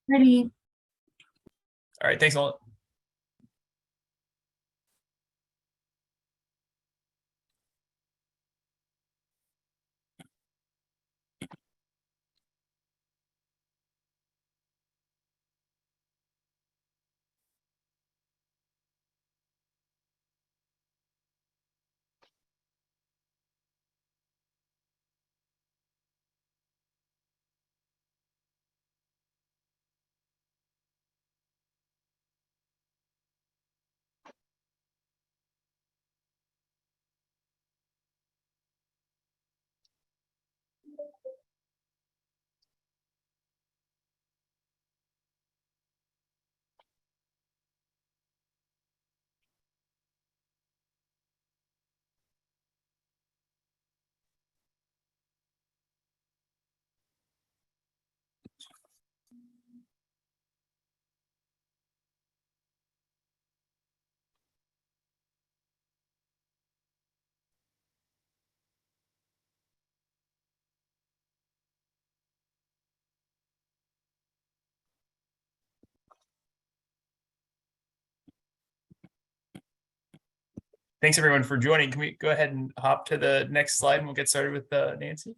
Ready. All right, thanks a lot. Thanks everyone for joining. Can we go ahead and hop to the next slide and we'll get started with Nancy?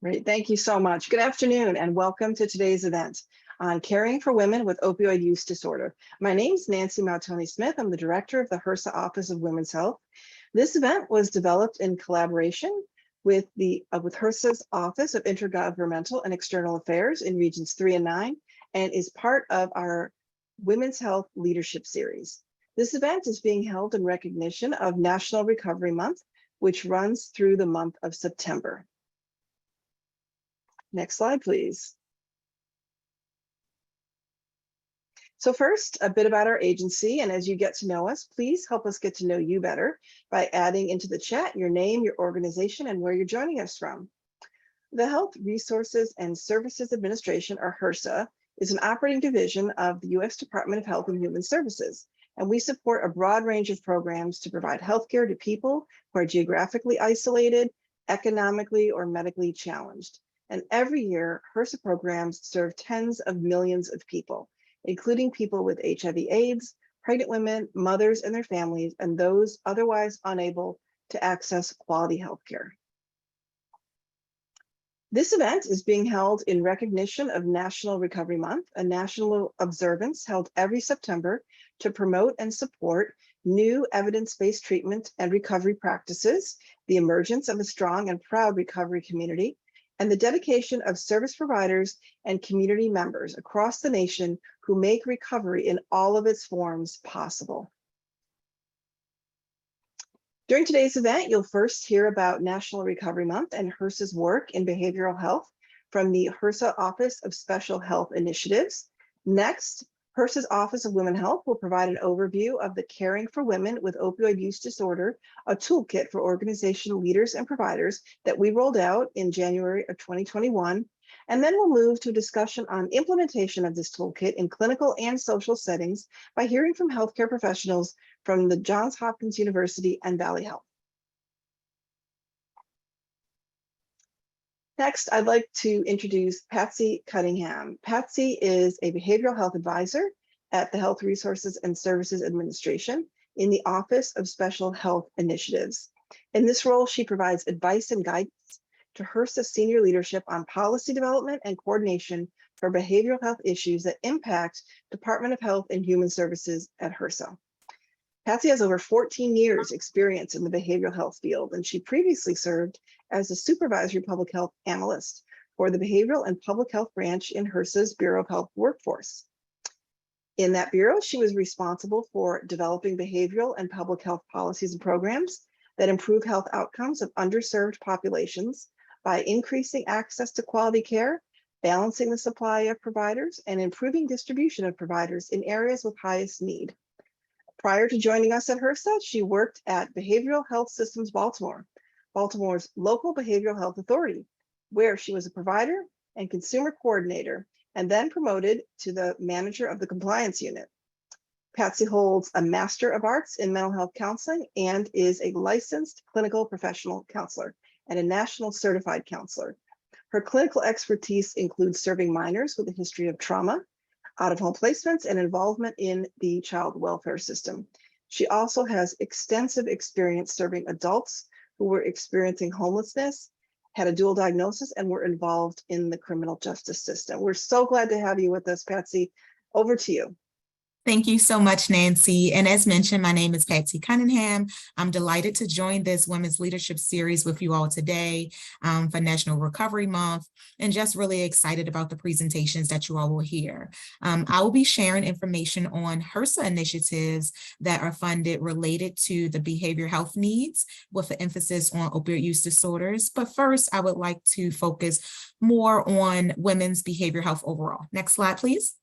Great, thank you so much. Good afternoon and welcome to today's event on caring for women with opioid use disorder. My name is Nancy Mautoni-Smith. I'm the director of the HRSA Office of Women's Health. This event was developed in collaboration with HRSA's Office of Intergovernmental and External Affairs in Regions 3 and 9 and is part of our Women's Health Leadership Series. This event is being held in recognition of National Recovery Month, which runs through the month of September. Next slide, please. So first, a bit about our agency, and as you get to know us, please help us get to know you better by adding into the chat your name, your organization, and where you're joining us from. The Health Resources and Services Administration, or HRSA, is an operating division of the U.S. Department of Health and Human Services, and we support a broad range of programs to provide healthcare to people who are geographically isolated, economically, or medically challenged. And every year, HRSA programs serve tens of millions of people, including people with HIV/AIDS, pregnant women, mothers and their families, and those otherwise unable to access quality healthcare. This event is being held in recognition of National Recovery Month, a national observance held every September to promote and support new evidence-based treatment and recovery practices, the emergence of a strong and proud recovery community, and the dedication of service providers and community members across the nation who make recovery in all of its forms possible. During today's event, you'll first hear about National Recovery Month and HRSA's work in behavioral health from the HRSA Office of Special Health Initiatives. Next, HRSA's Office of Women's Health will provide an overview of the Caring for Women with Opioid Use Disorder, a toolkit for organization leaders and providers that we rolled out in January of 2021. And then we'll move to a discussion on implementation of this toolkit in clinical and social settings by hearing from healthcare professionals from the Johns Hopkins University and Valley Health. Next, I'd like to introduce Patsy Cunningham. Patsy is a behavioral health advisor at the Health Resources and Services Administration in the Office of Special Health Initiatives. In this role, she provides advice and guidance to HRSA senior leadership on policy development and coordination for behavioral health issues that impact Department of Health and Human Services at HRSA. Patsy has over 14 years experience in the behavioral health field, and she previously served as a supervisory public health analyst for the Behavioral and Public Health Branch in HRSA's Bureau of Health Workforce. In that bureau, she was responsible for developing behavioral and public health policies and programs that improve health outcomes of underserved populations by increasing access to quality care, balancing the supply of providers, and improving distribution of providers in areas with highest need. Prior to joining us at HRSA, she worked at Behavioral Health Systems Baltimore, Baltimore's local behavioral health authority, where she was a provider and consumer coordinator, and then promoted to the manager of the compliance unit. Patsy holds a Master of Arts in Mental Health Counseling and is a licensed clinical professional counselor and a national certified counselor. Her clinical expertise includes serving minors with a history of trauma, out-of-home placements, and involvement in the child welfare system. She also has extensive experience serving adults who were experiencing homelessness, had a dual diagnosis, and were involved in the criminal justice system. We're so glad to have you with us, Patsy. Over to you. Thank you so much, Nancy. And as mentioned, my name is Patsy Cunningham. I'm delighted to join this Women's Leadership Series with you all today for National Recovery Month, and just really excited about the presentations that you all will hear. I will be sharing information on HRSA initiatives that are funded related to the behavioral health needs with an emphasis on opioid use disorders. But first, I would like to focus more on women's behavioral health overall. Next slide, please.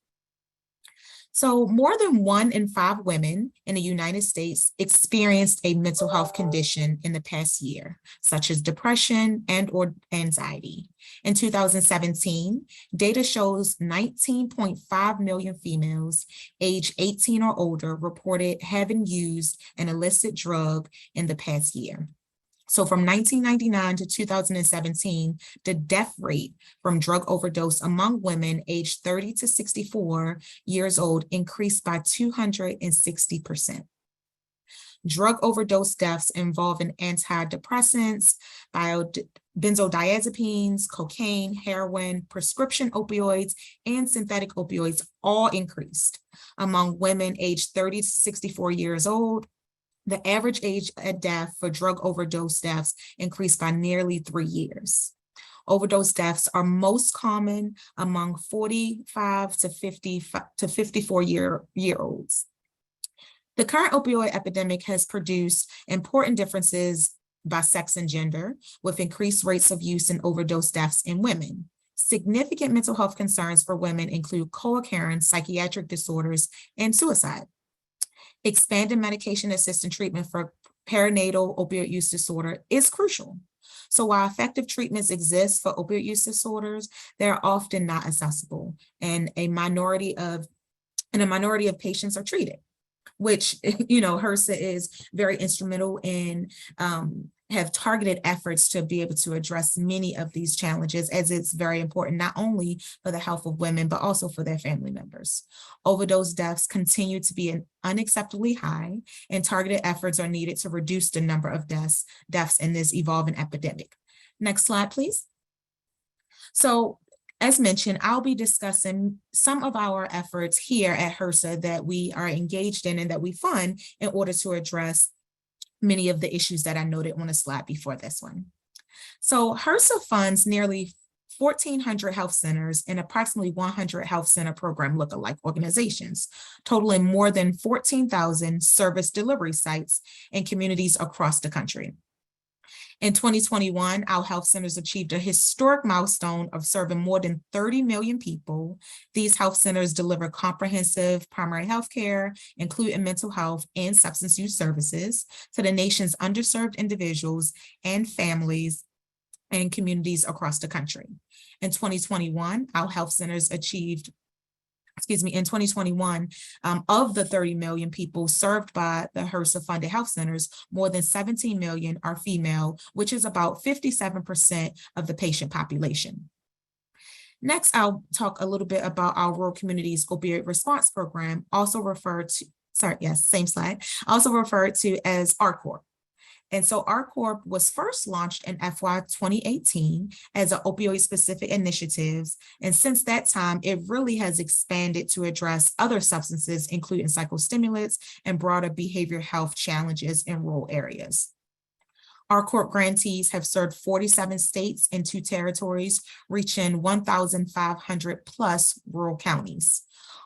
So more than 1 in 5 women in the United States experienced a mental health condition in the past year, such as depression and/or anxiety. In 2017, data shows 19.5 million females aged 18 or older reported having used an illicit drug in the past year. So from 1999 to 2017, the death rate from drug overdose among women aged 30 to 64 years old increased by 260%. Drug overdose deaths involving antidepressants, benzodiazepines, cocaine, heroin, prescription opioids, and synthetic opioids all increased. Among women aged 30 to 64 years old, the average age of death for drug overdose deaths increased by nearly 3 years. Overdose deaths are most common among 45 to 54-year-olds. The current opioid epidemic has produced important differences by sex and gender, with increased rates of use and overdose deaths in women. Significant mental health concerns for women include co-occurring psychiatric disorders and suicide. Expanded medication-assisted treatment for perinatal opioid use disorder is crucial. So while effective treatments exist for opioid use disorders, they're often not accessible, and a minority of patients are treated, which, HRSA is very instrumental in have targeted efforts to be able to address many of these challenges, as it's very important not only for the health of women, but also for their family members. Overdose deaths continue to be unacceptably high, and targeted efforts are needed to reduce the number of deaths in this evolving epidemic. Next slide, please. So, as mentioned, I'll be discussing some of our efforts here at HRSA that we are engaged in and that we fund in order to address many of the issues that I noted on a slide before this one. So HRSA funds nearly 1,400 health centers and approximately 100 health center program lookalike organizations, totaling more than 14,000 service delivery sites in communities across the country. In 2021, our health centers achieved a historic milestone of serving more than 30 million people. These health centers deliver comprehensive primary health care, including mental health and substance use services, to the nation's underserved individuals and families and communities across the country. In 2021, our health centers achieved in 2021, of the 30 million people served by the HRSA-funded health centers, more than 17 million are female, which is about 57% of the patient population. Next, I'll talk a little bit about our Rural Communities Opioid Response Program, also referred to as RCORP. And so RCORP was first launched in FY 2018 as an opioid-specific initiative. And since that time, it really has expanded to address other substances, including psychostimulants and broader behavioral health challenges in rural areas. RCORP grantees have served 47 states and 2 territories, reaching 1,500 plus rural counties.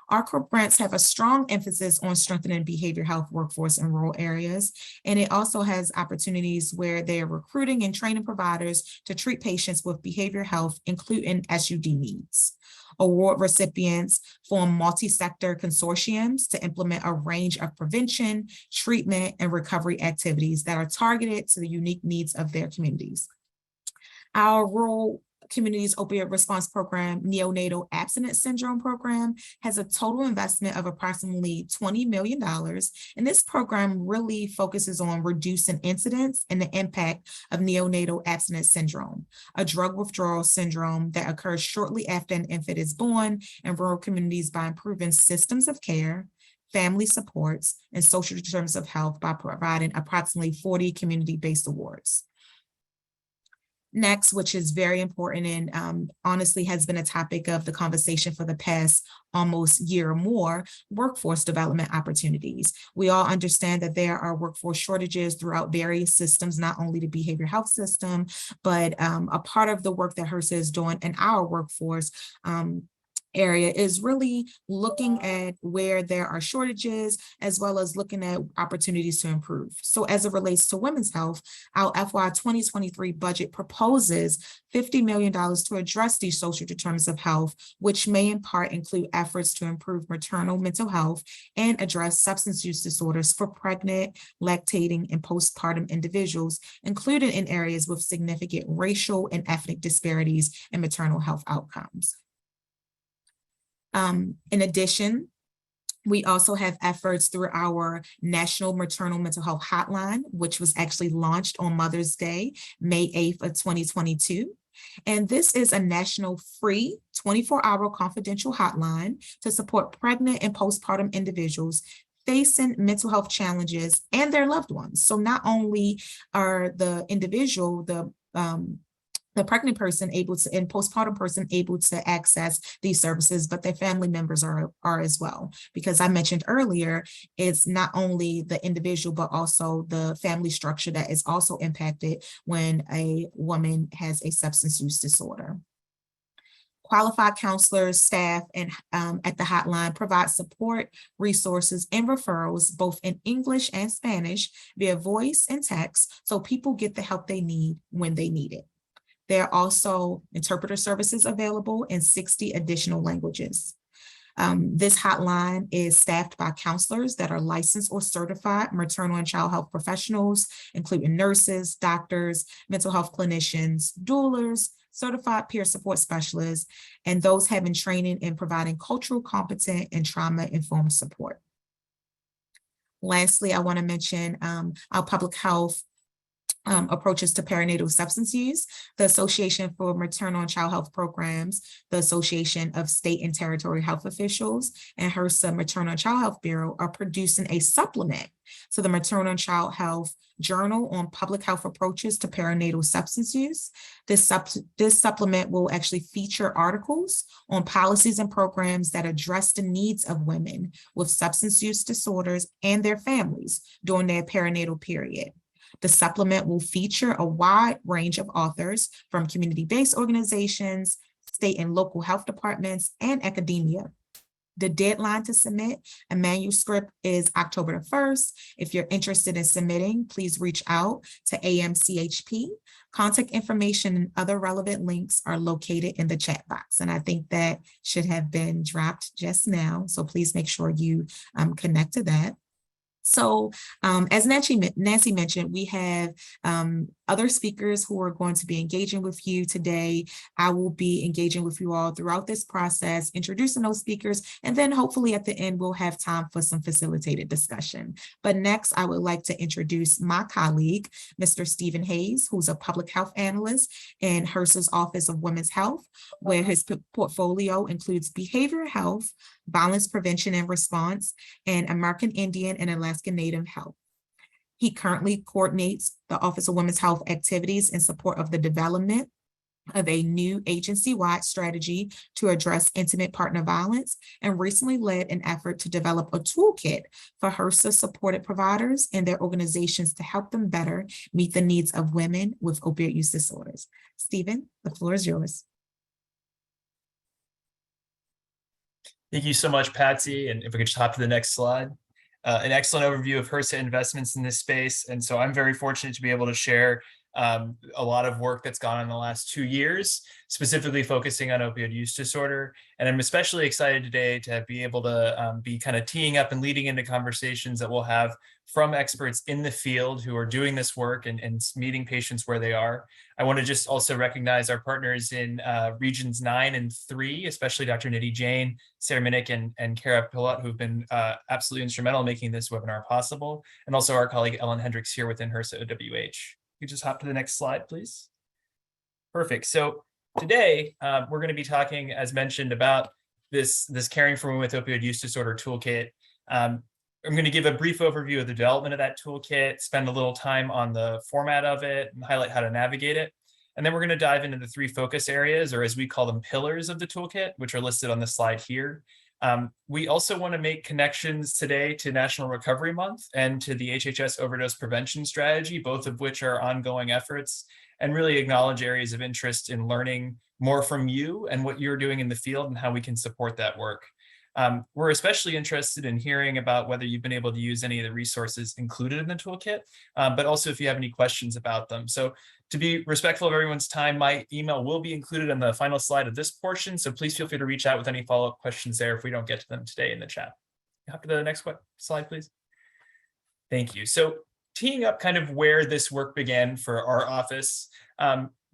RCORP grants have a strong emphasis on strengthening behavioral health workforce in rural areas, and it also has opportunities where they are recruiting and training providers to treat patients with behavioral health, including SUD needs. Award recipients form multi-sector consortiums to implement a range of prevention, treatment, and recovery activities that are targeted to the unique needs of their communities. Our Rural Community's Opioid Response Program, Neonatal Abstinence Syndrome Program, has a total investment of approximately $20 million. And this program really focuses on reducing incidence and the impact of neonatal abstinence syndrome, a drug withdrawal syndrome that occurs shortly after an infant is born in rural communities by improving systems of care, family supports, and social determinants of health by providing approximately 40 community-based awards. Next, which is very important and honestly has been a topic of the conversation for the past almost year or more, workforce development opportunities. We all understand that there are workforce shortages throughout various systems, not only the behavioral health system, but a part of the work that HRSA is doing in our workforce area is really looking at where there are shortages, as well as looking at opportunities to improve. So as it relates to women's health, our FY 2023 budget proposes $50 million to address these social determinants of health, which may in part include efforts to improve maternal mental health and address substance use disorders for pregnant, lactating, and postpartum individuals, including in areas with significant racial and ethnic disparities in maternal health outcomes. In addition, we also have efforts through our National Maternal Mental Health Hotline, which was actually launched on Mother's Day, May 8th of 2022. And this is a national free 24-hour confidential hotline to support pregnant and postpartum individuals facing mental health challenges and their loved ones. So not only are the individual, the pregnant person able to, and postpartum person able to access these services, but their family members are as well. Because I mentioned earlier, it's not only the individual, but also the family structure that is also impacted when a woman has a substance use disorder. Qualified counselors, staff, and at the hotline provide support, resources, and referrals, both in English and Spanish, via voice and text, so people get the help they need when they need it. There are also interpreter services available in 60 additional languages. This hotline is staffed by counselors that are licensed or certified maternal and child health professionals, including nurses, doctors, mental health clinicians, doulas, certified peer support specialists, and those having training in providing cultural competent and trauma-informed support. Lastly, I want to mention our public health approaches to perinatal substance use, the Association for Maternal and Child Health Programs, the Association of State and Territory Health Officials, and HRSA Maternal and Child Health Bureau are producing a supplement to the Maternal and Child Health Journal on public health approaches to perinatal substance use. This supplement will actually feature articles on policies and programs that address the needs of women with substance use disorders and their families during their perinatal period. The supplement will feature a wide range of authors from community-based organizations, state and local health departments, and academia. The deadline to submit a manuscript is October 1st. If you're interested in submitting, please reach out to AMCHP. Contact information and other relevant links are located in the chat box. And I think that should have been dropped just now. So please make sure you connect to that. So as Nancy mentioned, we have other speakers who are going to be engaging with you today. I will be engaging with you all throughout this process, introducing those speakers, and then hopefully at the end, we'll have time for some facilitated discussion. But next, I would like to introduce my colleague, Mr. Stephen Hayes, who's a public health analyst in HRSA's Office of Women's Health, where his portfolio includes behavioral health, violence prevention and response, and American Indian and Alaska Native health. He currently coordinates the Office of Women's Health activities in support of the development of a new agency-wide strategy to address intimate partner violence, and recently led an effort to develop a toolkit for HRSA-supported providers and their organizations to help them better meet the needs of women with opioid use disorders. Stephen, the floor is yours. Thank you so much, Patsy. And if we could just hop to the next slide. An excellent overview of HRSA investments in this space. And so I'm very fortunate to be able to share a lot of work that's gone on in the last 2 years, specifically focusing on opioid use disorder. And I'm especially excited today to be able to be kind of teeing up and leading into conversations that we'll have from experts in the field who are doing this work and meeting patients where they are. I want to just also recognize our partners in regions 9 and 3, especially Dr. Nidhi Jain, Sarah Minnick, and Kara Pilot, who've been absolutely instrumental in making this webinar possible, and also our colleague Ellen Hendricks here within HRSA OWH. You just hop to the next slide, please. Perfect. So today we're going to be talking, as mentioned, about this Caring for Women with Opioid Use Disorder Toolkit. I'm going to give a brief overview of the development of that toolkit, spend a little time on the format of it, and highlight how to navigate it. And then we're going to dive into the 3 focus areas, or as we call them, pillars of the toolkit, which are listed on the slide here. We also want to make connections today to National Recovery Month and to the HHS Overdose Prevention Strategy, both of which are ongoing efforts, and really acknowledge areas of interest in learning more from you and what you're doing in the field and how we can support that work. We're especially interested in hearing about whether you've been able to use any of the resources included in the toolkit, but also if you have any questions about them. So to be respectful of everyone's time, my email will be included on the final slide of this portion. So please feel free to reach out with any follow-up questions there if we don't get to them today in the chat. Hop to the next slide, please. Thank you. So teeing up kind of where this work began for our office.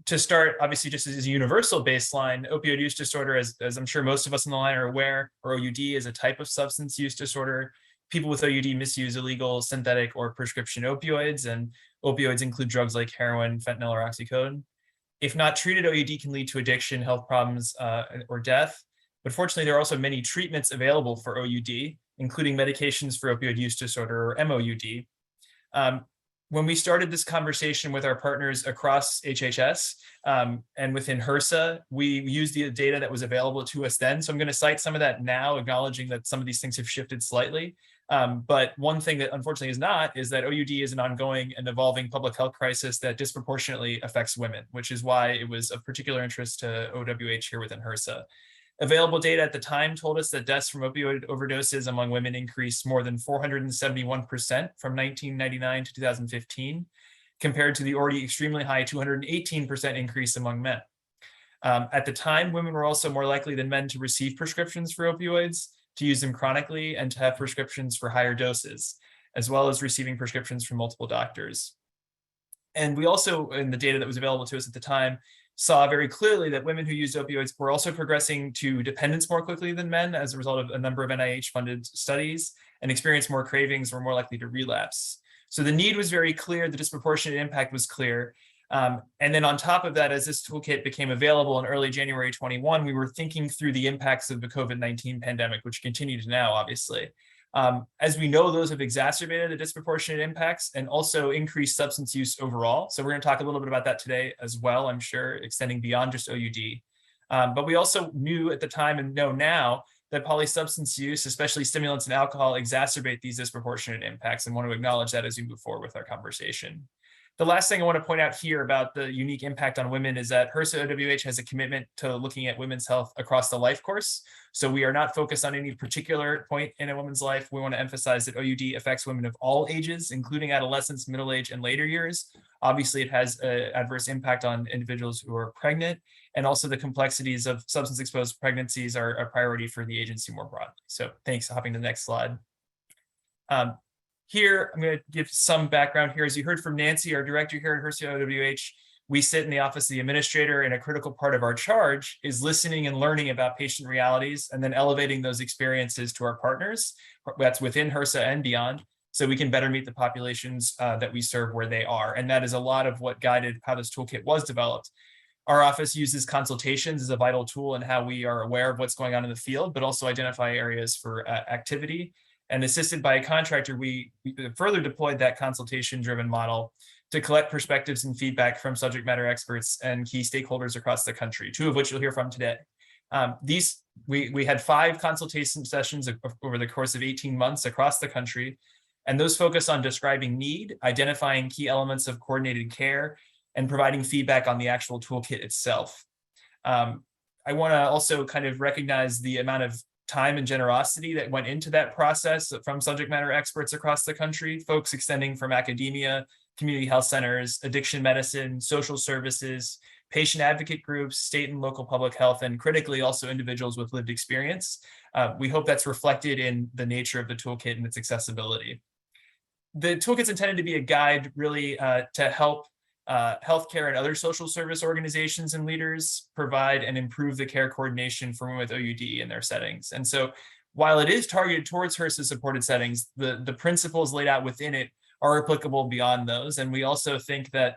To start, obviously, just as a universal baseline, opioid use disorder, as I'm sure most of us on the line are aware, or OUD, is a type of substance use disorder. People with OUD misuse illegal, synthetic, or prescription opioids, and opioids include drugs like heroin, fentanyl, or oxycodone. If not treated, OUD can lead to addiction, health problems, or death. But fortunately, there are also many treatments available for OUD, including medications for opioid use disorder, or MOUD. When we started this conversation with our partners across HHS and within HRSA, we used the data that was available to us then. So I'm going to cite some of that now, acknowledging that some of these things have shifted slightly. But one thing that unfortunately is not is that OUD is an ongoing and evolving public health crisis that disproportionately affects women, which is why it was of particular interest to OWH here within HRSA. Available data at the time told us that deaths from opioid overdoses among women increased more than 471% from 1999 to 2015, compared to the already extremely high 218% increase among men. At the time, women were also more likely than men to receive prescriptions for opioids, to use them chronically, and to have prescriptions for higher doses, as well as receiving prescriptions from multiple doctors. And we also, in the data that was available to us at the time, saw very clearly that women who used opioids were also progressing to dependence more quickly than men as a result of a number of NIH-funded studies, and experienced more cravings, were more likely to relapse. So the need was very clear, the disproportionate impact was clear. And then on top of that, as this toolkit became available in early January 21, we were thinking through the impacts of the COVID-19 pandemic, which continues now, obviously. As we know, those have exacerbated the disproportionate impacts and also increased substance use overall. So we're going to talk a little bit about that today as well, I'm sure, extending beyond just OUD. But we also knew at the time and know now that polysubstance use, especially stimulants and alcohol, exacerbate these disproportionate impacts, and want to acknowledge that as we move forward with our conversation. The last thing I want to point out here about the unique impact on women is that HRSA OWH has a commitment to looking at women's health across the life course. So we are not focused on any particular point in a woman's life. We want to emphasize that OUD affects women of all ages, including adolescence, middle age, and later years. Obviously, it has an adverse impact on individuals who are pregnant, and also the complexities of substance-exposed pregnancies are a priority for the agency more broadly. So thanks. Hopping to the next slide. Here, I'm going to give some background here. As you heard from Nancy, our director here at HRSA OWH, we sit in the office of the administrator, and a critical part of our charge is listening and learning about patient realities and then elevating those experiences to our partners, that's within HRSA and beyond, so we can better meet the populations that we serve where they are. And that is a lot of what guided how this toolkit was developed. Our office uses consultations as a vital tool in how we are aware of what's going on in the field, but also identify areas for activity. And assisted by a contractor, we further deployed that consultation-driven model to collect perspectives and feedback from subject matter experts and key stakeholders across the country, 2 of which you'll hear from today. We had 5 consultation sessions over the course of 18 months across the country, and those focus on describing need, identifying key elements of coordinated care, and providing feedback on the actual toolkit itself. I want to also kind of recognize the amount of time and generosity that went into that process from subject matter experts across the country, folks extending from academia community health centers, addiction medicine, social services, patient advocate groups, state and local public health, and critically also individuals with lived experience. We hope that's reflected in the nature of the toolkit and its accessibility. The toolkit's intended to be a guide really to help healthcare and other social service organizations and leaders provide and improve the care coordination for women with OUD in their settings. And so while it is targeted towards HRSA supported settings, the principles laid out within it are applicable beyond those. And we also think that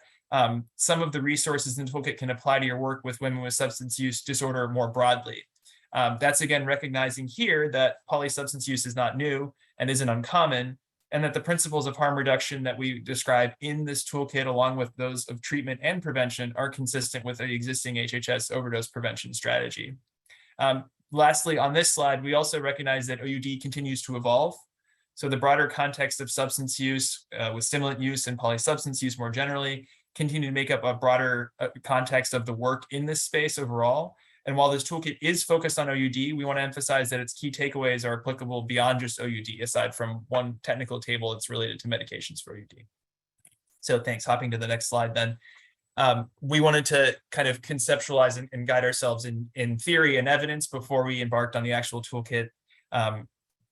some of the resources in the toolkit can apply to your work with women with substance use disorder more broadly. That's again recognizing here that polysubstance use is not new and isn't uncommon, and that the principles of harm reduction that we describe in this toolkit, along with those of treatment and prevention, are consistent with the existing HHS overdose prevention strategy. Lastly, on this slide, we also recognize that OUD continues to evolve. So the broader context of substance use with stimulant use and polysubstance use more generally continue to make up a broader context of the work in this space overall. And while this toolkit is focused on OUD, we want to emphasize that its key takeaways are applicable beyond just OUD, aside from one technical table that's related to medications for OUD. So thanks. Hopping to the next slide then. We wanted to kind of conceptualize and guide ourselves in theory and evidence before we embarked on the actual toolkit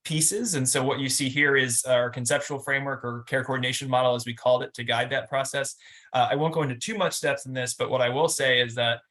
pieces. And so what you see here is our conceptual framework, or care coordination model, as we called it, to guide that process. I won't go into too much depth in this, but what I will say is that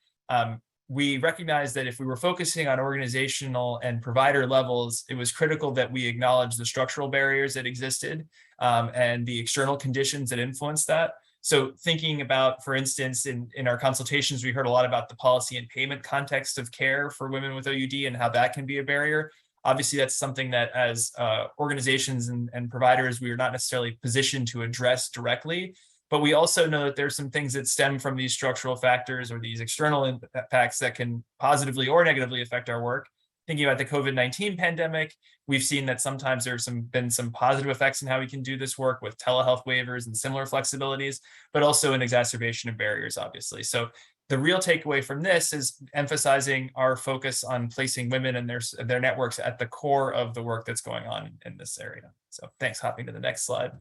we recognize that if we were focusing on organizational and provider levels, it was critical that we acknowledge the structural barriers that existed and the external conditions that influenced that. So thinking about, for instance, in our consultations, we heard a lot about the policy and payment context of care for women with OUD and how that can be a barrier. Obviously, that's something that as organizations and providers, we are not necessarily positioned to address directly, but we also know that there's some things that stem from these structural factors or these external impacts that can positively or negatively affect our work. Thinking about the COVID-19 pandemic, we've seen that sometimes there's been some positive effects in how we can do this work with telehealth waivers and similar flexibilities, but also an exacerbation of barriers, obviously. So the real takeaway from this is emphasizing our focus on placing women and their networks at the core of the work that's going on in this area. So thanks. Hopping to the next slide.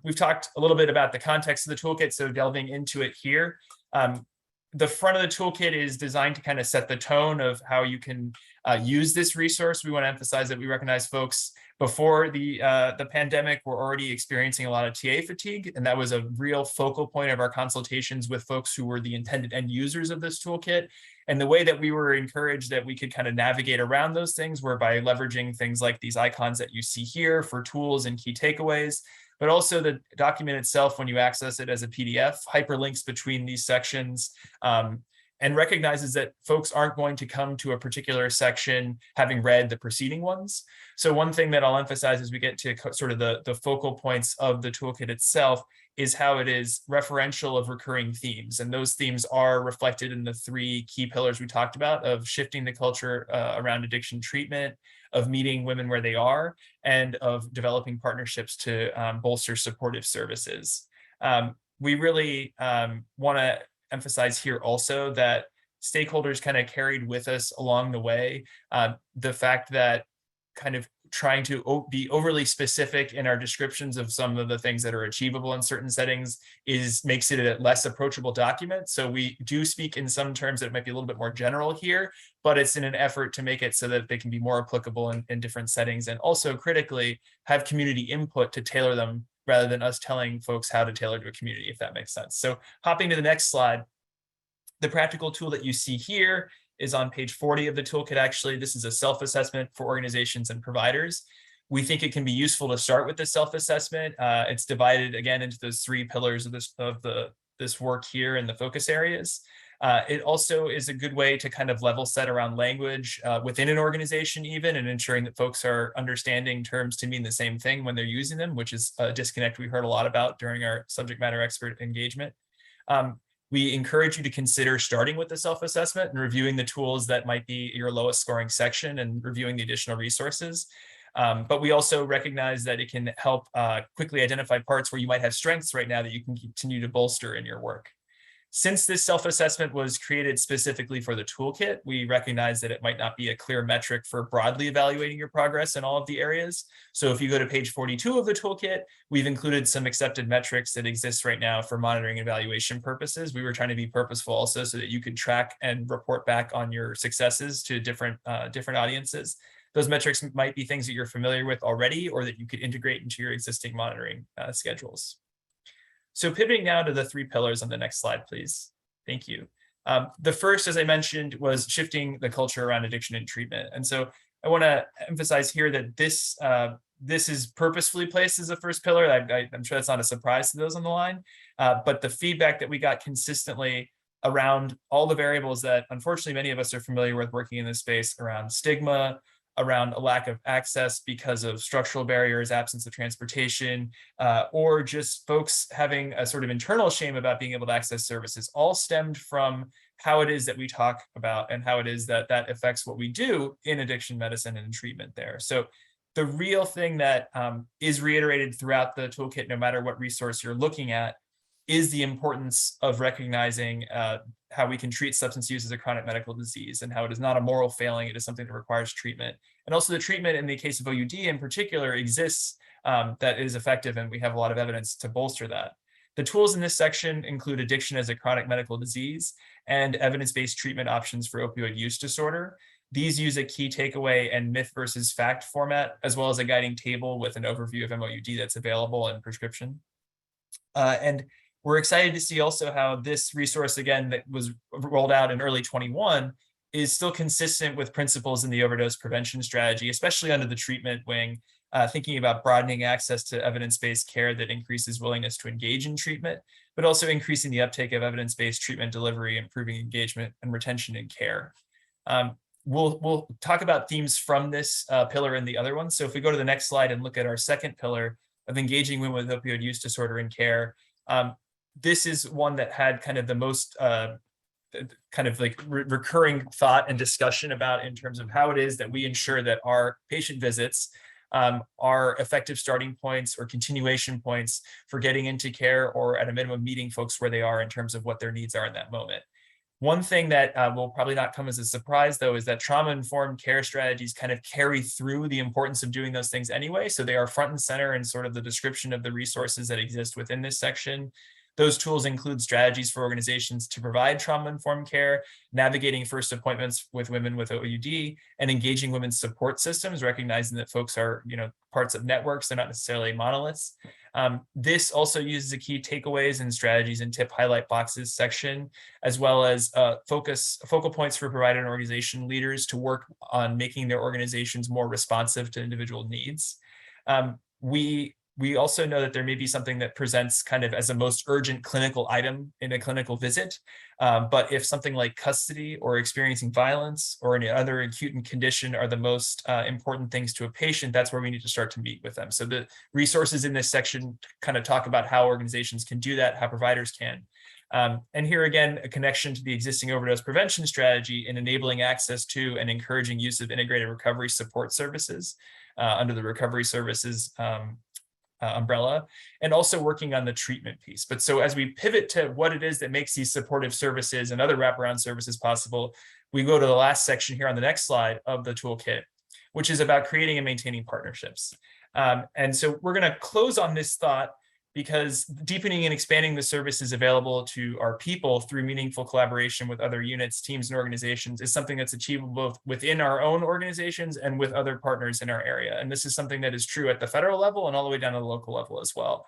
We've talked a little bit about the context of the toolkit, so delving into it here. The front of the toolkit is designed to kind of set the tone of how you can use this resource. We want to emphasize that we recognize folks before the pandemic were already experiencing a lot of TA fatigue, and that was a real focal point of our consultations with folks who were the intended end users of this toolkit. And the way that we were encouraged that we could kind of navigate around those things were by leveraging things like these icons that you see here for tools and key takeaways, but also the document itself, when you access it as a PDF, hyperlinks between these sections, and recognizes that folks aren't going to come to a particular section having read the preceding ones. So one thing that I'll emphasize as we get to sort of the focal points of the toolkit itself is how it is referential of recurring themes. And those themes are reflected in the three key pillars we talked about of shifting the culture around addiction treatment, of meeting women where they are, and of developing partnerships to bolster supportive services. We really want to emphasize here also that stakeholders kind of carried with us along the way the fact that kind of trying to be overly specific in our descriptions of some of the things that are achievable in certain settings makes it a less approachable document. So we do speak in some terms that might be a little bit more general here, but it's in an effort to make it so that they can be more applicable in different settings, and also critically have community input to tailor them rather than us telling folks how to tailor to a community, if that makes sense. So hopping to the next slide, the practical tool that you see here is on page 40 of the toolkit. Actually, this is a self-assessment for organizations and providers. We think it can be useful to start with the self-assessment. It's divided again into those three pillars of this work here in the focus areas. It also is a good way to kind of level set around language within an organization even, and ensuring that folks are understanding terms to mean the same thing when they're using them, which is a disconnect we heard a lot about during our subject matter expert engagement. We encourage you to consider starting with the self-assessment and reviewing the tools that might be your lowest scoring section and reviewing the additional resources. But we also recognize that it can help quickly identify parts where you might have strengths right now that you can continue to bolster in your work. Since this self-assessment was created specifically for the toolkit, we recognize that it might not be a clear metric for broadly evaluating your progress in all of the areas. So if you go to page 42 of the toolkit, we've included some accepted metrics that exist right now for monitoring and evaluation purposes. We were trying to be purposeful also so that you could track and report back on your successes to different audiences. Those metrics might be things that you're familiar with already or that you could integrate into your existing monitoring schedules. So pivoting now to the 3 pillars on the next slide, please. Thank you. The first, as I mentioned, was shifting the culture around addiction and treatment. And so I want to emphasize here that this is purposefully placed as the first pillar. I'm sure that's not a surprise to those on the line, but the feedback that we got consistently around all the variables that unfortunately many of us are familiar with working in this space around stigma, around a lack of access because of structural barriers, absence of transportation, or just folks having a sort of internal shame about being able to access services, all stemmed from how it is that we talk about and how it is that that affects what we do in addiction medicine and treatment there. So the real thing that is reiterated throughout the toolkit, no matter what resource you're looking at, is the importance of recognizing how we can treat substance use as a chronic medical disease and how it is not a moral failing, it is something that requires treatment. And also the treatment in the case of OUD in particular exists that is effective, and we have a lot of evidence to bolster that. The tools in this section include addiction as a chronic medical disease and evidence-based treatment options for opioid use disorder. These use a key takeaway and myth versus fact format, as well as a guiding table with an overview of MOUD that's available in prescription. And we're excited to see also how this resource, again, that was rolled out in early 21, is still consistent with principles in the overdose prevention strategy, especially under the treatment wing, thinking about broadening access to evidence-based care that increases willingness to engage in treatment, but also increasing the uptake of evidence-based treatment delivery, improving engagement and retention in care. We'll talk about themes from this pillar and the other ones. So if we go to the next slide and look at our second pillar of engaging women with opioid use disorder in care, this is one that had kind of the most recurring thought and discussion about in terms of how it is that we ensure that our patient visits are effective starting points or continuation points for getting into care, or at a minimum meeting folks where they are in terms of what their needs are in that moment. One thing that will probably not come as a surprise, though, is that trauma-informed care strategies kind of carry through the importance of doing those things anyway. So they are front and center in sort of the description of the resources that exist within this section. Those tools include strategies for organizations to provide trauma-informed care, navigating first appointments with women with OUD, and engaging women's support systems, recognizing that folks are, parts of networks, they're not necessarily monoliths. This also uses the key takeaways and strategies and tip highlight boxes section, as well as focal points for provider and organization leaders to work on making their organizations more responsive to individual needs. We also know that there may be something that presents kind of as a most urgent clinical item in a clinical visit. But if something like custody or experiencing violence or any other acute condition are the most important things to a patient, that's where we need to start to meet with them. So the resources in this section kind of talk about how organizations can do that, how providers can. And here again, a connection to the existing overdose prevention strategy in enabling access to and encouraging use of integrated recovery support services under the recovery services umbrella, and also working on the treatment piece. But so as we pivot to what it is that makes these supportive services and other wraparound services possible, we go to the last section here on the next slide of the toolkit, which is about creating and maintaining partnerships. And so we're going to close on this thought because deepening and expanding the services available to our people through meaningful collaboration with other units, teams, and organizations is something that's achievable both within our own organizations and with other partners in our area. And this is something that is true at the federal level and all the way down to the local level as well.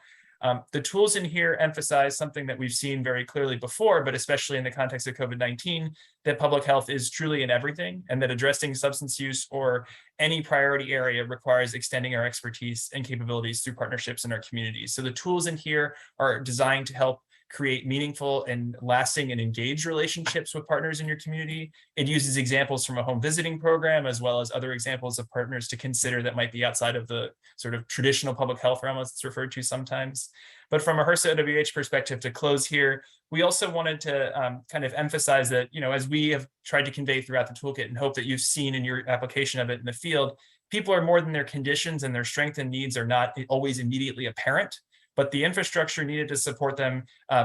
The tools in here emphasize something that we've seen very clearly before, but especially in the context of COVID-19, that public health is truly in everything, and that addressing substance use or any priority area requires extending our expertise and capabilities through partnerships in our communities. So the tools in here are designed to help create meaningful and lasting and engaged relationships with partners in your community. It uses examples from a home visiting program, as well as other examples of partners to consider that might be outside of the sort of traditional public health realm as it's referred to sometimes. But from a HRSA OWH perspective, to close here, we also wanted to kind of emphasize that, as we have tried to convey throughout the toolkit and hope that you've seen in your application of it in the field, people are more than their conditions, and their strengths and needs are not always immediately apparent. but the infrastructure needed to support them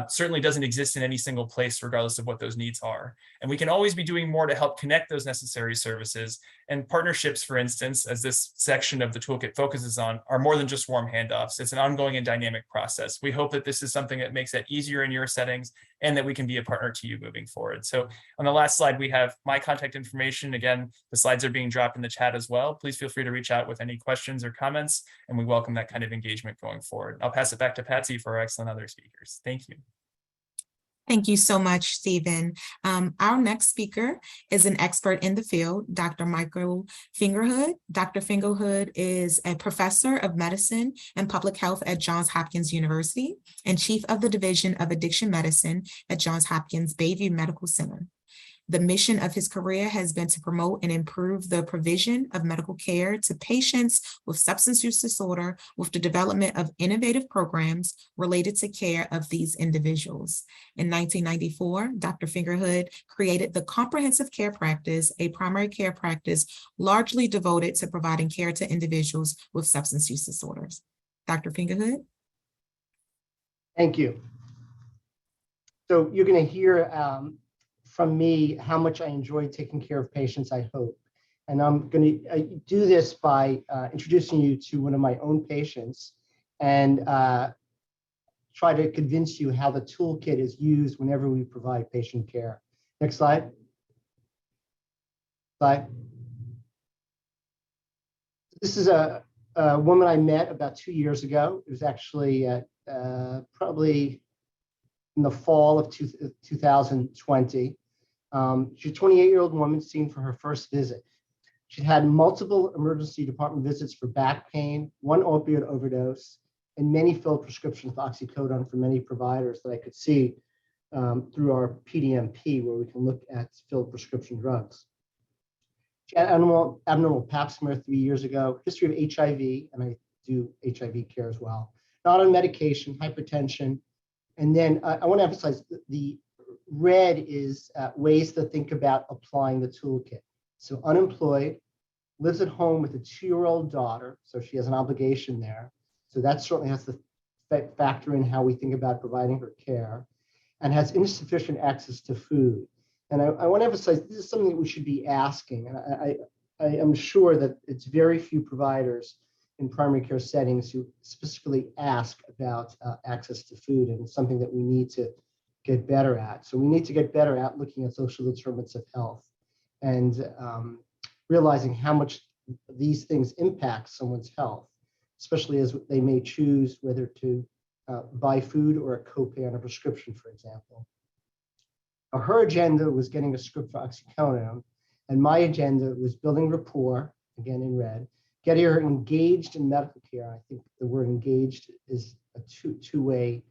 certainly doesn't exist in any single place, regardless of what those needs are. And we can always be doing more to help connect those necessary services. And partnerships, for instance, as this section of the toolkit focuses on, are more than just warm handoffs. It's an ongoing and dynamic process. We hope that this is something that makes it easier in your settings and that we can be a partner to you moving forward. So on the last slide, we have my contact information. Again, the slides are being dropped in the chat as well. Please feel free to reach out with any questions or comments, and we welcome that kind of engagement going forward. I'll pass it back to Patsy for our excellent other speakers. Thank you. Thank you so much, Stephen. Our next speaker is an expert in the field, Dr. Michael Fingerhood. Dr. Fingerhood is a professor of medicine and public health at Johns Hopkins University and chief of the Division of Addiction Medicine at Johns Hopkins Bayview Medical Center. The mission of his career has been to promote and improve the provision of medical care to patients with substance use disorder with the development of innovative programs related to care of these individuals. In 1994, Dr. Fingerhood created the Comprehensive Care Practice, a primary care practice largely devoted to providing care to individuals with substance use disorders. Dr. Fingerhood. Thank you. So you're going to hear from me how much I enjoy taking care of patients, I hope. And I'm going to do this by introducing you to one of my own patients and try to convince you how the toolkit is used whenever we provide patient care. Next slide. Slide. This is a woman I met about 2 years ago. It was actually probably in the fall of 2020. She's a 28-year-old woman seen for her first visit. She'd had multiple emergency department visits for back pain, one opioid overdose, and many filled prescriptions of oxycodone from many providers that I could see through our PDMP, where we can look at filled prescription drugs. She had abnormal pap smear 3 years ago, history of HIV, and I do HIV care as well. Not on medication, hypertension. And then I want to emphasize the red is ways to think about applying the toolkit. So unemployed, lives at home with a 2-year-old daughter, so she has an obligation there. So that certainly has to factor in how we think about providing her care, and has insufficient access to food. And I want to emphasize this is something that we should be asking. And I am sure that it's very few providers in primary care settings who specifically ask about access to food, and it's something that we need to get better at. So we need to get better at looking at social determinants of health and realizing how much these things impact someone's health, especially as they may choose whether to buy food or a copay on a prescription, for example. Now, her agenda was getting a script for oxycodone, and my agenda was building rapport, again in red, getting her engaged in medical care. I think the word engaged is a two-way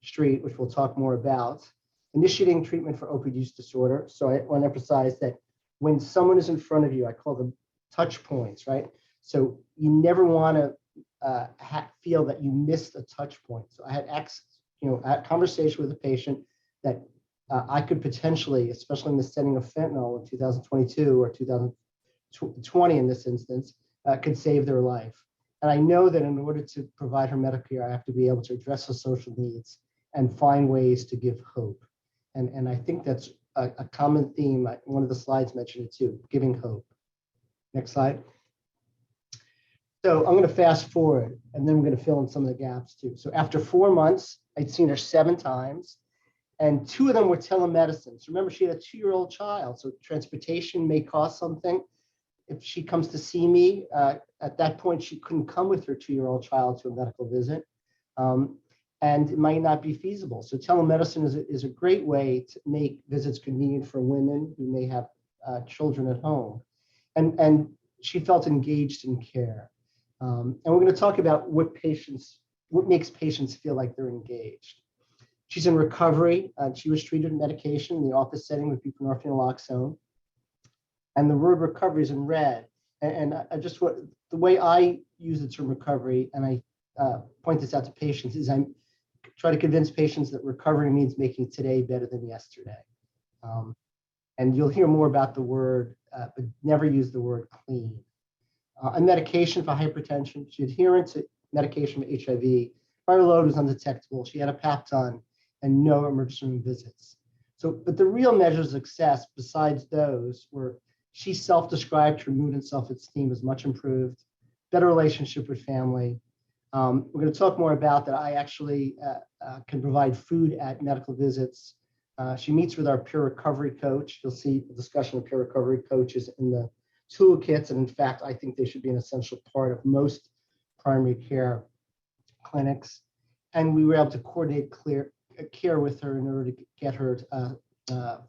street, which we'll talk more about. Initiating treatment for opioid use disorder. So I want to emphasize that when someone is in front of you, I call them touch points, right? So you never want to feel that you missed a touch point. So I had a conversation with a patient that I could potentially, especially in the setting of fentanyl in 2022 or 2020 in this instance, could save their life. And I know that in order to provide her medical care, I have to be able to address her social needs and find ways to give hope. And I think that's a common theme. One of the slides mentioned it too, giving hope. Next slide. So I'm going to fast forward, and then I'm going to fill in some of the gaps too. So after 4 months, I'd seen her 7 times, and 2 of them were telemedicine. So remember, she had a 2-year-old child, so transportation may cost something. If she comes to see me, at that point, she couldn't come with her 2-year-old child to a medical visit. And it might not be feasible. So telemedicine is a great way to make visits convenient for women who may have children at home. And she felt engaged in care. And we're going to talk about what makes patients feel like they're engaged. She's in recovery. She was treated with medication in the office setting with buprenorphine and naloxone. And the word recovery is in red. And I just want, the way I use the term recovery, and I point this out to patients, is I try to convince patients that recovery means making today better than yesterday. And you'll hear more about the word, but never use the word clean. A medication for hypertension, she's adherent to medication for HIV, Viral load was undetectable. She had a PAP done and no emergency room visits. So, but the real measures of success besides those were she self-described her mood and self-esteem was much improved, better relationship with family. We're going to talk more about that. I actually can provide food at medical visits. She meets with our peer recovery coach. You'll see a discussion of peer recovery coaches in the toolkits. And in fact, I think they should be an essential part of most primary care clinics. And we were able to coordinate care with her in order to get her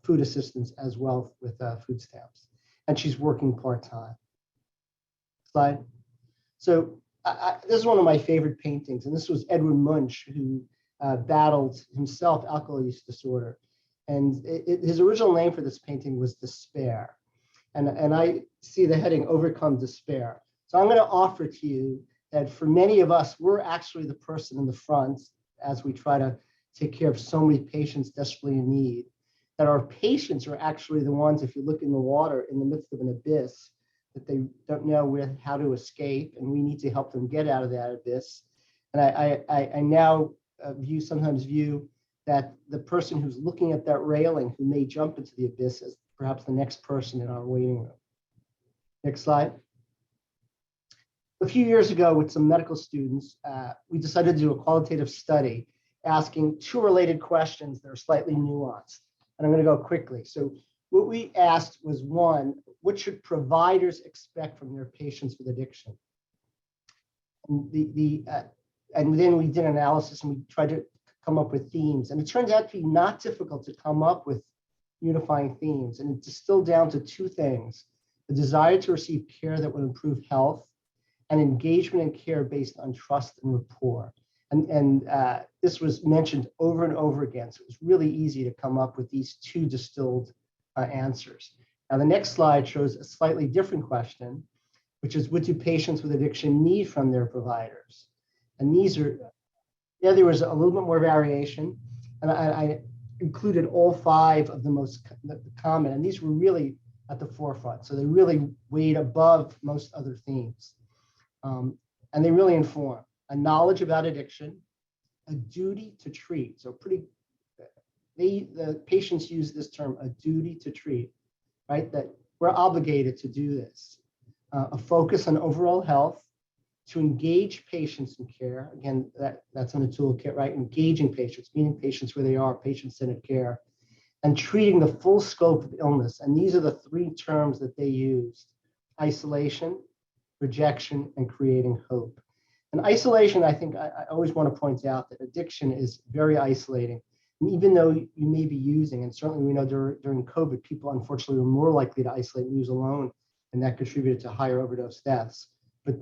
food assistance as well with food stamps. And she's working part-time. Slide. So this is one of my favorite paintings, and this was Edwin Munch, who battled himself alcohol use disorder. And his original name for this painting was Despair. And I see the heading, Overcome Despair. So I'm going to offer to you that for many of us, we're actually the person in the front as we try to take care of so many patients desperately in need, that our patients are actually the ones, if you look in the water in the midst of an abyss, that they don't know how to escape, and we need to help them get out of that abyss. And I now sometimes view that the person who's looking at that railing who may jump into the abyss is perhaps the next person in our waiting room. Next slide. A few years ago with some medical students, we decided to do a qualitative study asking two related questions that are slightly nuanced. And I'm going to go quickly. So what we asked was, one, what should providers expect from their patients with addiction? And then we did analysis and we tried to come up with themes. And it turns out to be not difficult to come up with unifying themes. And it distilled down to two things: the desire to receive care that would improve health, and engagement and care based on trust and rapport. And this was mentioned over and over again. So it was really easy to come up with these two distilled answers. Now, the next slide shows a slightly different question, which is, what do patients with addiction need from their providers? And these are, yeah, there was a little bit more variation. And I included all five of the most common, and these were really at the forefront. So they really weighed above most other themes. And they really inform a knowledge about addiction, a duty to treat. So the patients use this term, a duty to treat, right? That we're obligated to do this. A focus on overall health, to engage patients in care. Again, that's in the toolkit, right? Engaging patients, meeting patients where they are, patient-centered care, and treating the full scope of illness. And these are the three terms that they used: isolation, rejection, and creating hope. And isolation, I think I always want to point out that addiction is very isolating. And even though you may be using, and certainly we know during COVID, people unfortunately were more likely to isolate and use alone, and that contributed to higher overdose deaths. But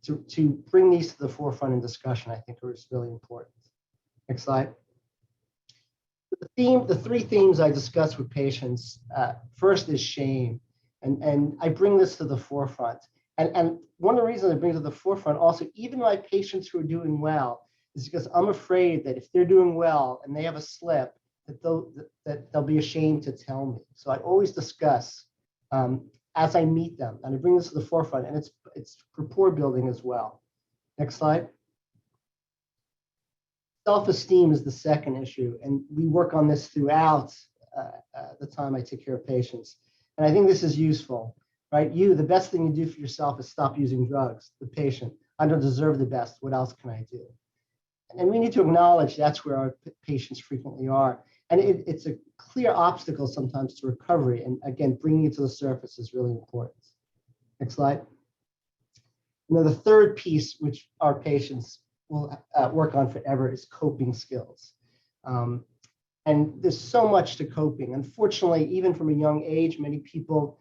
to bring these to the forefront in discussion, I think is really important. Next slide. The three themes I discussed with patients, first is shame. And I bring this to the forefront. And one of the reasons I bring it to the forefront also, even my patients who are doing well, is because I'm afraid that if they're doing well and they have a slip, that they'll be ashamed to tell me. So I always discuss as I meet them, and I bring this to the forefront, and it's rapport building as well. Next slide. Self-esteem is the second issue, and we work on this throughout the time I take care of patients. And I think this is useful. Right? The best thing you do for yourself is stop using drugs. The patient, I don't deserve the best. What else can I do? And we need to acknowledge that's where our patients frequently are. And it's a clear obstacle sometimes to recovery. And again, bringing it to the surface is really important. Next slide. Now, the third piece, which our patients will work on forever, is coping skills. And there's so much to coping. Unfortunately, even from a young age, many people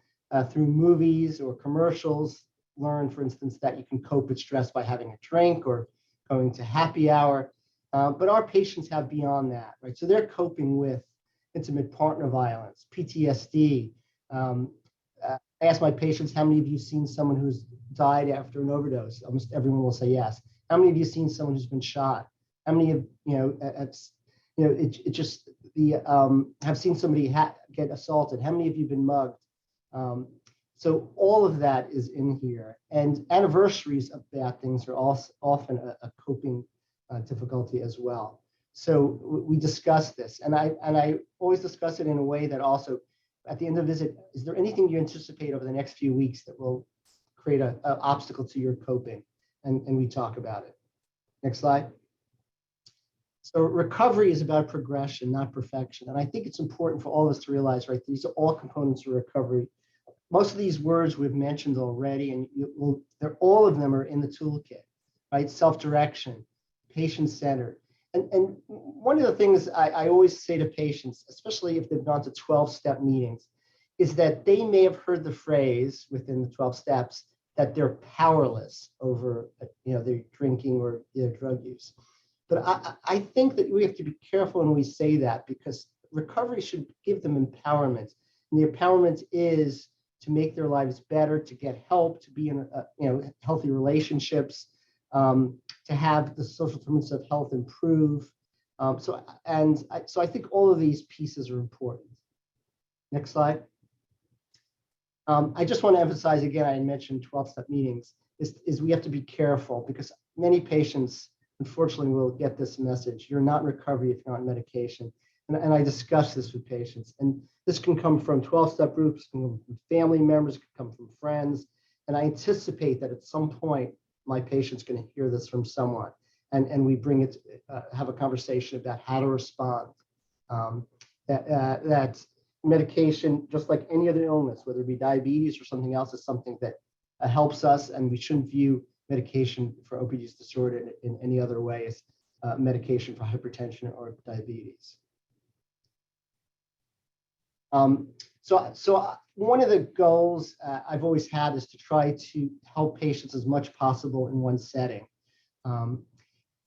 through movies or commercials learn, for instance, that you can cope with stress by having a drink or going to happy hour. But our patients have beyond that, right? So they're coping with intimate partner violence, PTSD. I ask my patients, how many of you seen someone who's died after an overdose? Almost everyone will say yes. How many of you seen someone who's been shot? How many of have seen somebody get assaulted? How many of you been mugged? So all of that is in here, and anniversaries of bad things are also often a coping difficulty as well. So we discussed this, and I always discuss it in a way that also, at the end of the visit, is there anything you anticipate over the next few weeks that will create an obstacle to your coping? And we talk about it. Next slide. So recovery is about progression, not perfection. And I think it's important for all of us to realize, right, these are all components of recovery. Most of these words we've mentioned already, and all of them are in the toolkit, right? Self-direction, patient-centered. And one of the things I always say to patients, especially if they've gone to 12-step meetings, is that they may have heard the phrase within the 12 steps that they're powerless over, their drinking or their drug use. But I think that we have to be careful when we say that, because recovery should give them empowerment. And the empowerment is to make their lives better, to get help, to be in healthy relationships, to have the social determinants of health improve. So I think all of these pieces are important. Next slide. I just want to emphasize again, I mentioned 12-step meetings, is we have to be careful, because many patients, unfortunately, will get this message: you're not in recovery if you're on medication. And I discuss this with patients. And this can come from 12-step groups, can come from family members, can come from friends. And I anticipate that at some point, my patient's going to hear this from someone. And we bring it, have a conversation about how to respond. That medication, just like any other illness, whether it be diabetes or something else, is something that helps us. And we shouldn't view medication for opioid use disorder in any other way as medication for hypertension or diabetes. So one of the goals I've always had is to try to help patients as much possible in one setting.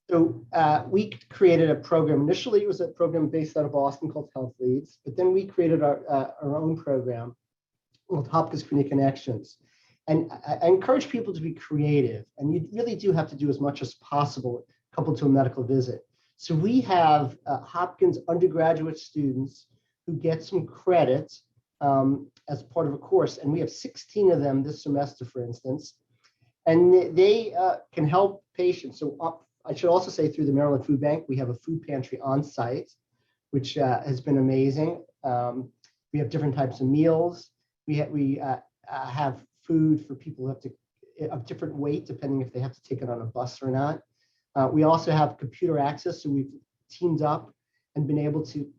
We created a program. Initially, it was a program based out of Boston called Health Leads, but then we created our own program called Hopkins Community Connections. And I encourage people to be creative, and you really do have to do as much as possible coupled to a medical visit. So we have Hopkins undergraduate students who get some credit as part of a course, and we have 16 of them this semester, for instance, and they can help patients. So I should also say, through the Maryland Food Bank, we have a food pantry on site, which has been amazing. We have different types of meals. We have food for people who have to of different weight, depending if they have to take it on a bus or not. We also have computer access, so we've teamed up and been able to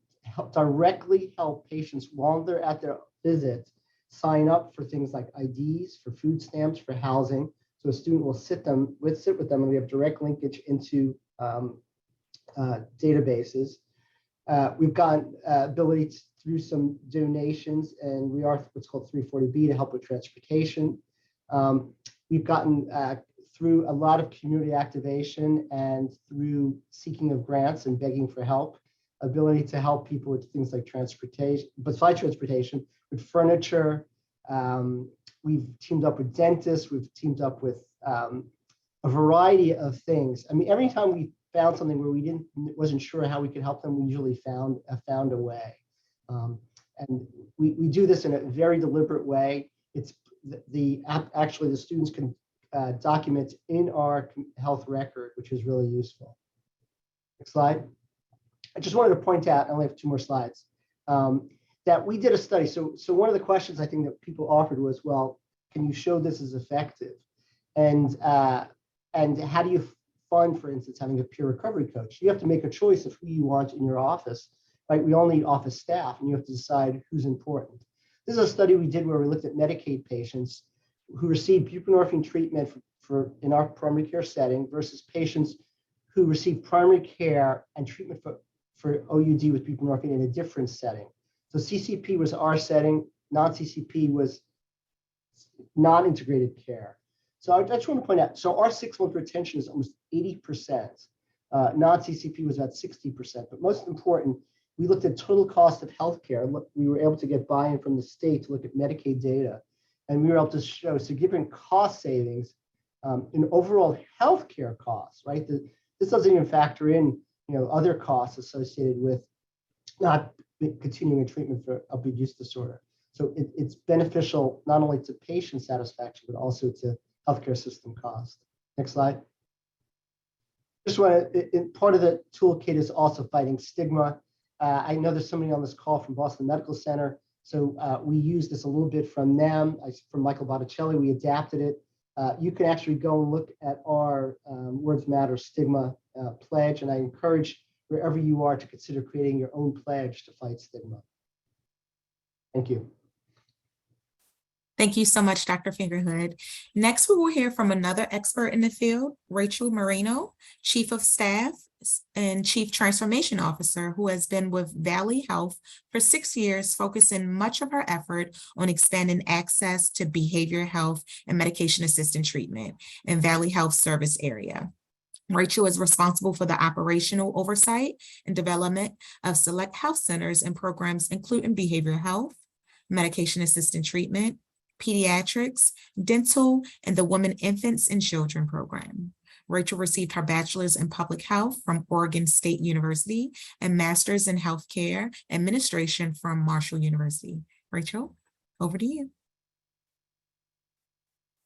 directly help patients while they're at their visit sign up for things like IDs, for food stamps, for housing. So a student will sit with them, and we have direct linkage into databases. We've got ability through some donations, and we are what's called 340B to help with transportation. We've gotten through a lot of community activation and through seeking of grants and begging for help, ability to help people with things like transportation, besides transportation, with furniture. We've teamed up with dentists. We've teamed up with a variety of things. I mean, every time we found something where we wasn't sure how we could help them, we usually found a way. And we do this in a very deliberate way. It's actually the students can document in our health record, which is really useful. Next slide. I just wanted to point out, I only have 2 more slides, that we did a study. So one of the questions I think that people offered was, well, can you show this is effective? And how do you fund, for instance, having a peer recovery coach? You have to make a choice of who you want in your office, right? We all need office staff, and you have to decide who's important. This is a study we did where we looked at Medicaid patients who received buprenorphine treatment for in our primary care setting versus patients who received primary care and treatment for OUD with buprenorphine in a different setting. So CCP was our setting, non-CCP was non-integrated care. So I just want to point out, so our 6-month retention is almost 80%. Non-CCP was about 60%, but most important, we looked at total cost of healthcare. We were able to get buy-in from the state to look at Medicaid data, and we were able to show significant cost savings in overall healthcare costs, right? This doesn't even factor in, other costs associated with not continuing treatment for opioid use disorder. So it's beneficial not only to patient satisfaction, but also to healthcare system cost. Next slide. Just want to, part of the toolkit is also fighting stigma. I know there's somebody on this call from Boston Medical Center, so we used this a little bit from them, from Michael Botticelli. We adapted it. You can actually go and look at our Words Matter Stigma pledge, and I encourage wherever you are to consider creating your own pledge to fight stigma. Thank you. Thank you so much, Dr. Fingerhood. Next, we will hear from another expert in the field, Rachel Moreno, Chief of Staff and Chief Transformation Officer, who has been with Valley Health for 6 years, focusing much of her effort on expanding access to behavioral health and medication-assisted treatment in Valley Health service area. Rachel is responsible for the operational oversight and development of select health centers and programs, including behavioral health, medication-assisted treatment, pediatrics, dental, and the Women, Infants, and Children program. Rachel received her bachelor's in public health from Oregon State University and master's in healthcare administration from Marshall University. Rachel, over to you.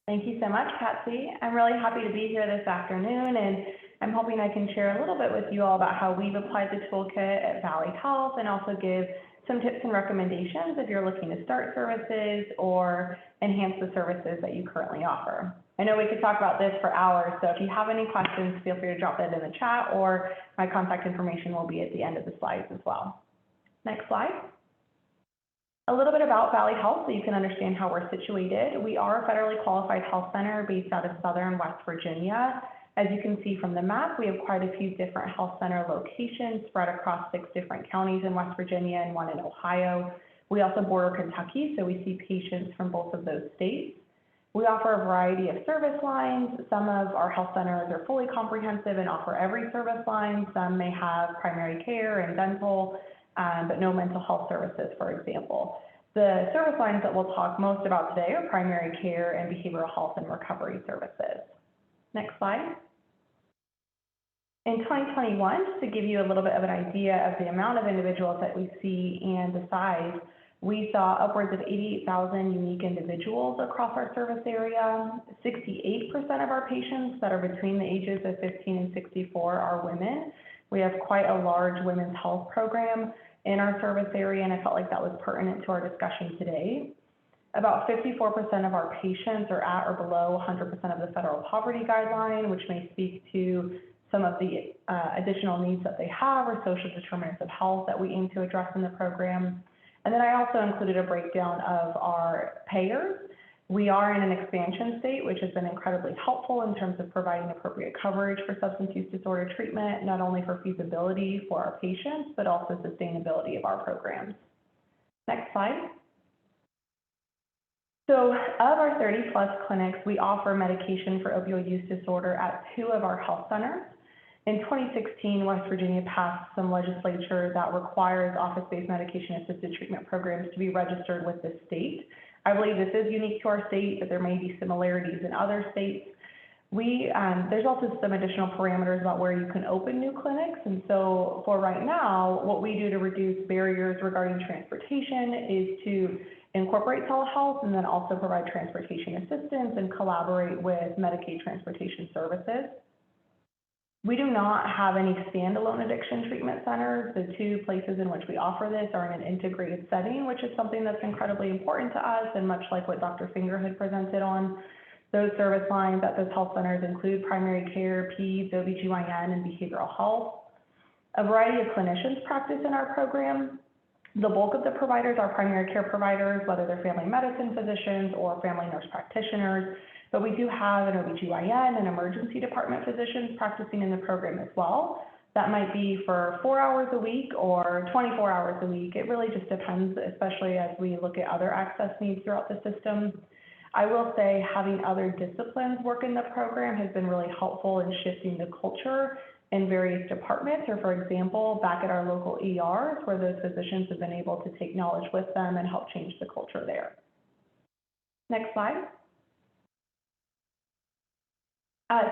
Thank you so much, Patsy. I'm really happy to be here this afternoon, and I'm hoping I can share a little bit with you all about how we've applied the toolkit at Valley Health, and also give some tips and recommendations if you're looking to start services or enhance the services that you currently offer. I know we could talk about this for hours, so if you have any questions, feel free to drop that in the chat, or my contact information will be at the end of the slides as well. Next slide. A little bit about Valley Health so you can understand how we're situated. We are a federally qualified health center based out of Southern West Virginia. As you can see from the map, we have quite a few different health center locations spread across 6 different counties in West Virginia and 1 in Ohio. We also border Kentucky, so we see patients from both of those states. We offer a variety of service lines. Some of our health centers are fully comprehensive and offer every service line. Some may have primary care and dental, but no mental health services, for example. The service lines that we'll talk most about today are primary care and behavioral health and recovery services. Next slide. In 2021, just to give you a little bit of an idea of the amount of individuals that we see and the size, we saw upwards of 88,000 unique individuals across our service area. 68% of our patients that are between the ages of 15 and 64 are women. We have quite a large women's health program in our service area, and I felt like that was pertinent to our discussion today. About 54% of our patients are at or below 100% of the federal poverty guideline, which may speak to some of the additional needs that they have or social determinants of health that we aim to address in the program. And then I also included a breakdown of our payers. We are in an expansion state, which has been incredibly helpful in terms of providing appropriate coverage for substance use disorder treatment, not only for feasibility for our patients, but also sustainability of our programs. Next slide. So of our 30+ clinics, we offer medication for opioid use disorder at 2 of our health centers. In 2016, West Virginia passed some legislature that requires office-based medication-assisted treatment programs to be registered with the state. I believe this is unique to our state, but there may be similarities in other states. There's also some additional parameters about where you can open new clinics. And so for right now, what we do to reduce barriers regarding transportation is to incorporate telehealth and then also provide transportation assistance and collaborate with Medicaid transportation services. We do not have any standalone addiction treatment centers. The 2 places in which we offer this are in an integrated setting, which is something that's incredibly important to us, and much like what Dr. Fingerhood presented on. Those service lines at those health centers include primary care, peds, OBGYN, and behavioral health. A variety of clinicians practice in our program. The bulk of the providers are primary care providers, whether they're family medicine physicians or family nurse practitioners, but we do have an OBGYN and emergency department physicians practicing in the program as well. That might be for 4 hours a week or 24 hours a week. It really just depends, especially as we look at other access needs throughout the system. I will say having other disciplines work in the program has been really helpful in shifting the culture in various departments, or for example, back at our local ERs, where those physicians have been able to take knowledge with them and help change the culture there. Next slide.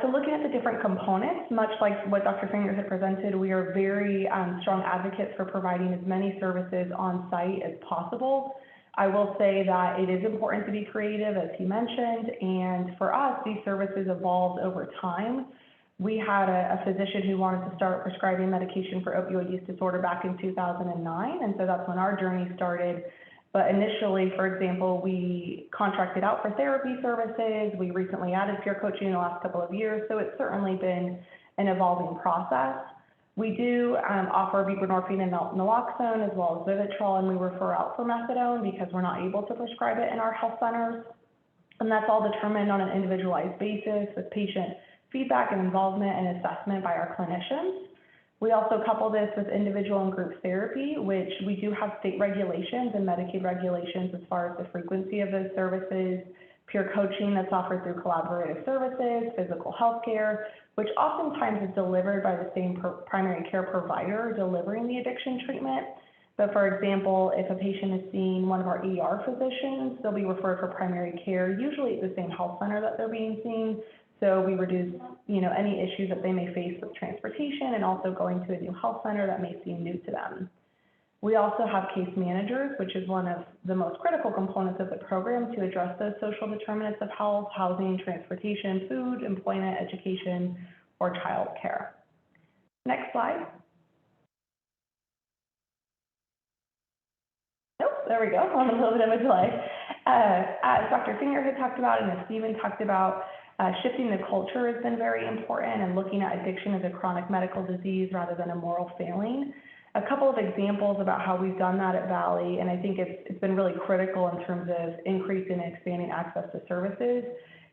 So looking at the different components, much like what Dr. Finger had presented, we are very strong advocates for providing as many services on site as possible. I will say that it is important to be creative, as he mentioned, and for us, these services evolved over time. We had a physician who wanted to start prescribing medication for opioid use disorder back in 2009, and so that's when our journey started. But initially, for example, we contracted out for therapy services. We recently added peer coaching in the last couple of years, so it's certainly been an evolving process. We do offer buprenorphine and naloxone as well as Vivitrol, and we refer out for methadone because we're not able to prescribe it in our health centers. And that's all determined on an individualized basis with patient feedback and involvement and assessment by our clinicians. We also couple this with individual and group therapy, which we do have state regulations and Medicaid regulations as far as the frequency of those services, peer coaching that's offered through collaborative services, physical health care, which oftentimes is delivered by the same primary care provider delivering the addiction treatment. But for example, if a patient is seeing one of our ER physicians, they'll be referred for primary care, usually at the same health center that they're being seen. So we reduce, any issues that they may face with transportation and also going to a new health center that may seem new to them. We also have case managers, which is one of the most critical components of the program to address those social determinants of health, housing, transportation, food, employment, education, or child care. Next slide. Nope, there we go, on a little bit of a delay. As Dr. Finger had talked about and as Stephen talked about, shifting the culture has been very important and looking at addiction as a chronic medical disease rather than a moral failing. A couple of examples about how we've done that at Valley, and I think it's been really critical in terms of increasing and expanding access to services,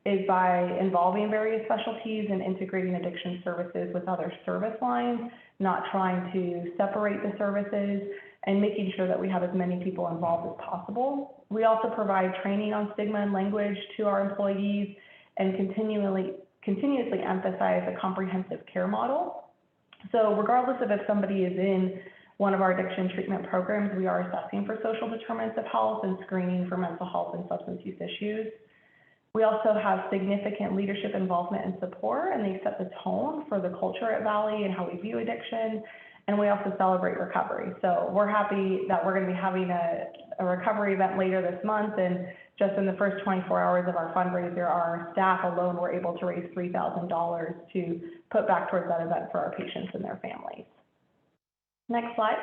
is by involving various specialties and integrating addiction services with other service lines, not trying to separate the services, and making sure that we have as many people involved as possible. We also provide training on stigma and language to our employees and continuously emphasize a comprehensive care model. So regardless of if somebody is in one of our addiction treatment programs, we are assessing for social determinants of health and screening for mental health and substance use issues. We also have significant leadership involvement and support, and they set the tone for the culture at Valley and how we view addiction. And we also celebrate recovery. So we're happy that we're going to be having a recovery event later this month. And just in the first 24 hours of our fundraiser, our staff alone were able to raise $3,000 to put back towards that event for our patients and their families. Next slide.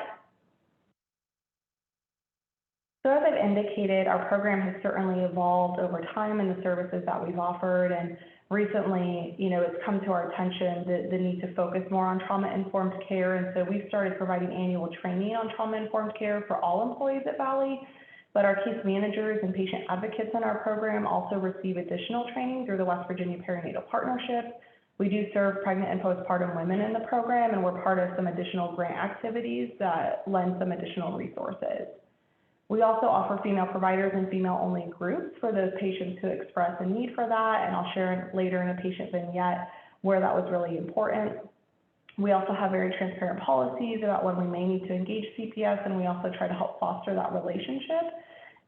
So as I've indicated, our program has certainly evolved over time in the services that we've offered. And recently, it's come to our attention the need to focus more on trauma-informed care. And so we've started providing annual training on trauma-informed care for all employees at Valley. But our case managers and patient advocates in our program also receive additional training through the West Virginia Perinatal Partnership. We do serve pregnant and postpartum women in the program, and we're part of some additional grant activities that lend some additional resources. We also offer female providers and female-only groups for those patients who express a need for that, and I'll share later in a patient vignette where that was really important. We also have very transparent policies about when we may need to engage CPS, and we also try to help foster that relationship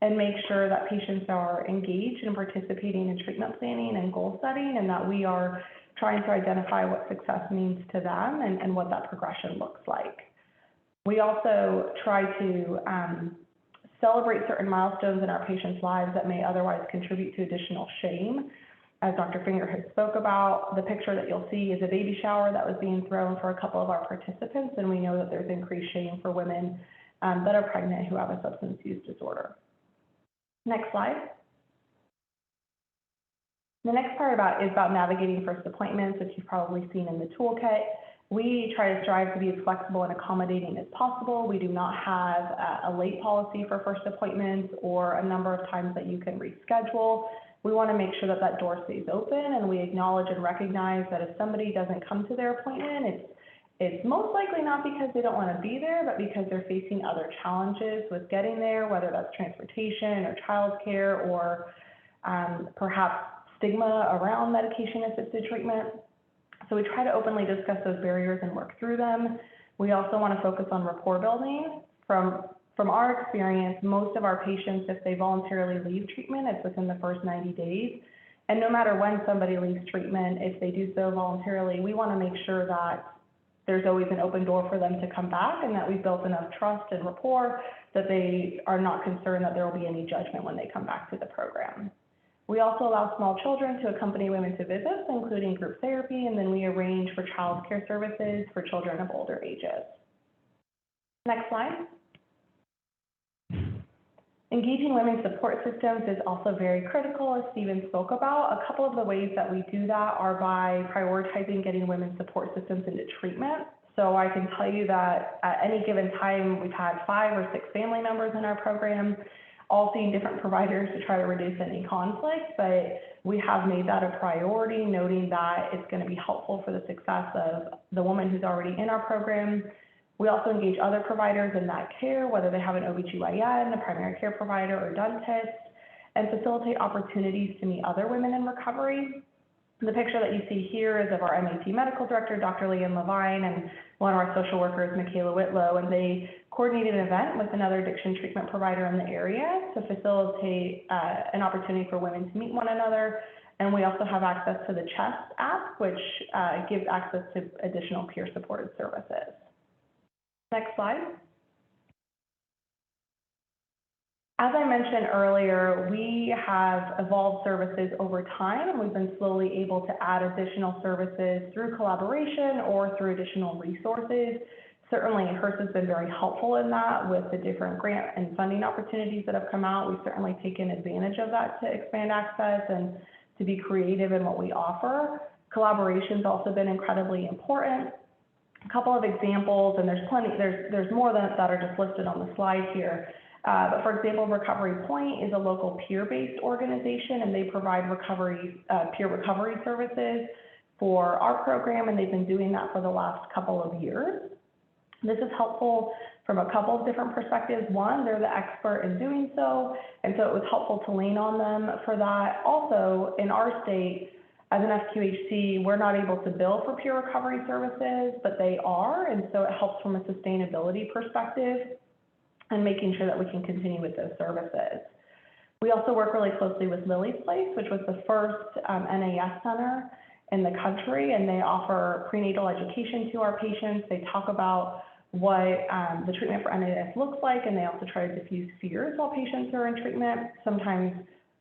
and make sure that patients are engaged in participating in treatment planning and goal setting, and that we are trying to identify what success means to them and what that progression looks like. We also try to celebrate certain milestones in our patients' lives that may otherwise contribute to additional shame. As Dr. Finger has spoke about, the picture that you'll see is a baby shower that was being thrown for a couple of our participants, and we know that there's increased shame for women that are pregnant who have a substance use disorder. Next slide. The next part is about navigating first appointments, which you've probably seen in the toolkit. We try to strive to be as flexible and accommodating as possible. We do not have a late policy for first appointments or a number of times that you can reschedule. We want to make sure that that door stays open, and we acknowledge and recognize that if somebody doesn't come to their appointment, it's most likely not because they don't want to be there, but because they're facing other challenges with getting there, whether that's transportation or childcare or perhaps stigma around medication-assisted treatment. So we try to openly discuss those barriers and work through them. We also want to focus on rapport building. From our experience, most of our patients, if they voluntarily leave treatment, it's within the first 90 days. And no matter when somebody leaves treatment, if they do so voluntarily, we want to make sure that there's always an open door for them to come back and that we've built enough trust and rapport that they are not concerned that there will be any judgment when they come back to the program. We also allow small children to accompany women to visits, including group therapy, and then we arrange for child care services for children of older ages. Next slide. Engaging women's support systems is also very critical, as Stephen spoke about. A couple of the ways that we do that are by prioritizing getting women's support systems into treatment. So I can tell you that at any given time, we've had 5 or 6 family members in our program, all seeing different providers to try to reduce any conflict, but we have made that a priority, noting that it's going to be helpful for the success of the woman who's already in our program. We also engage other providers in that care, whether they have an OBGYN, a primary care provider, or dentist, and facilitate opportunities to meet other women in recovery. The picture that you see here is of our MAT medical director, Dr. Leanne Levine, and one of our social workers, Michaela Whitlow, and they coordinated an event with another addiction treatment provider in the area to facilitate an opportunity for women to meet one another. And we also have access to the CHEST app, which gives access to additional peer supported services. Next slide. As I mentioned earlier, we have evolved services over time, and we've been slowly able to add additional services through collaboration or through additional resources. Certainly, HRSA has been very helpful in that with the different grant and funding opportunities that have come out. We've certainly taken advantage of that to expand access and to be creative in what we offer. Collaboration's also been incredibly important. A couple of examples, and there's plenty, there's more that are just listed on the slide here. But for example, Recovery Point is a local peer-based organization, and they provide peer recovery services for our program, and they've been doing that for the last couple of years. This is helpful from a couple of different perspectives. One, they're the expert in doing so, and so it was helpful to lean on them for that. Also, in our state, as an FQHC, we're not able to bill for peer recovery services, but they are, and so it helps from a sustainability perspective and making sure that we can continue with those services. We also work really closely with Lily's Place, which was the first NAS center in the country, and they offer prenatal education to our patients. They talk about what the treatment for NAS looks like, and they also try to diffuse fears while patients are in treatment. Sometimes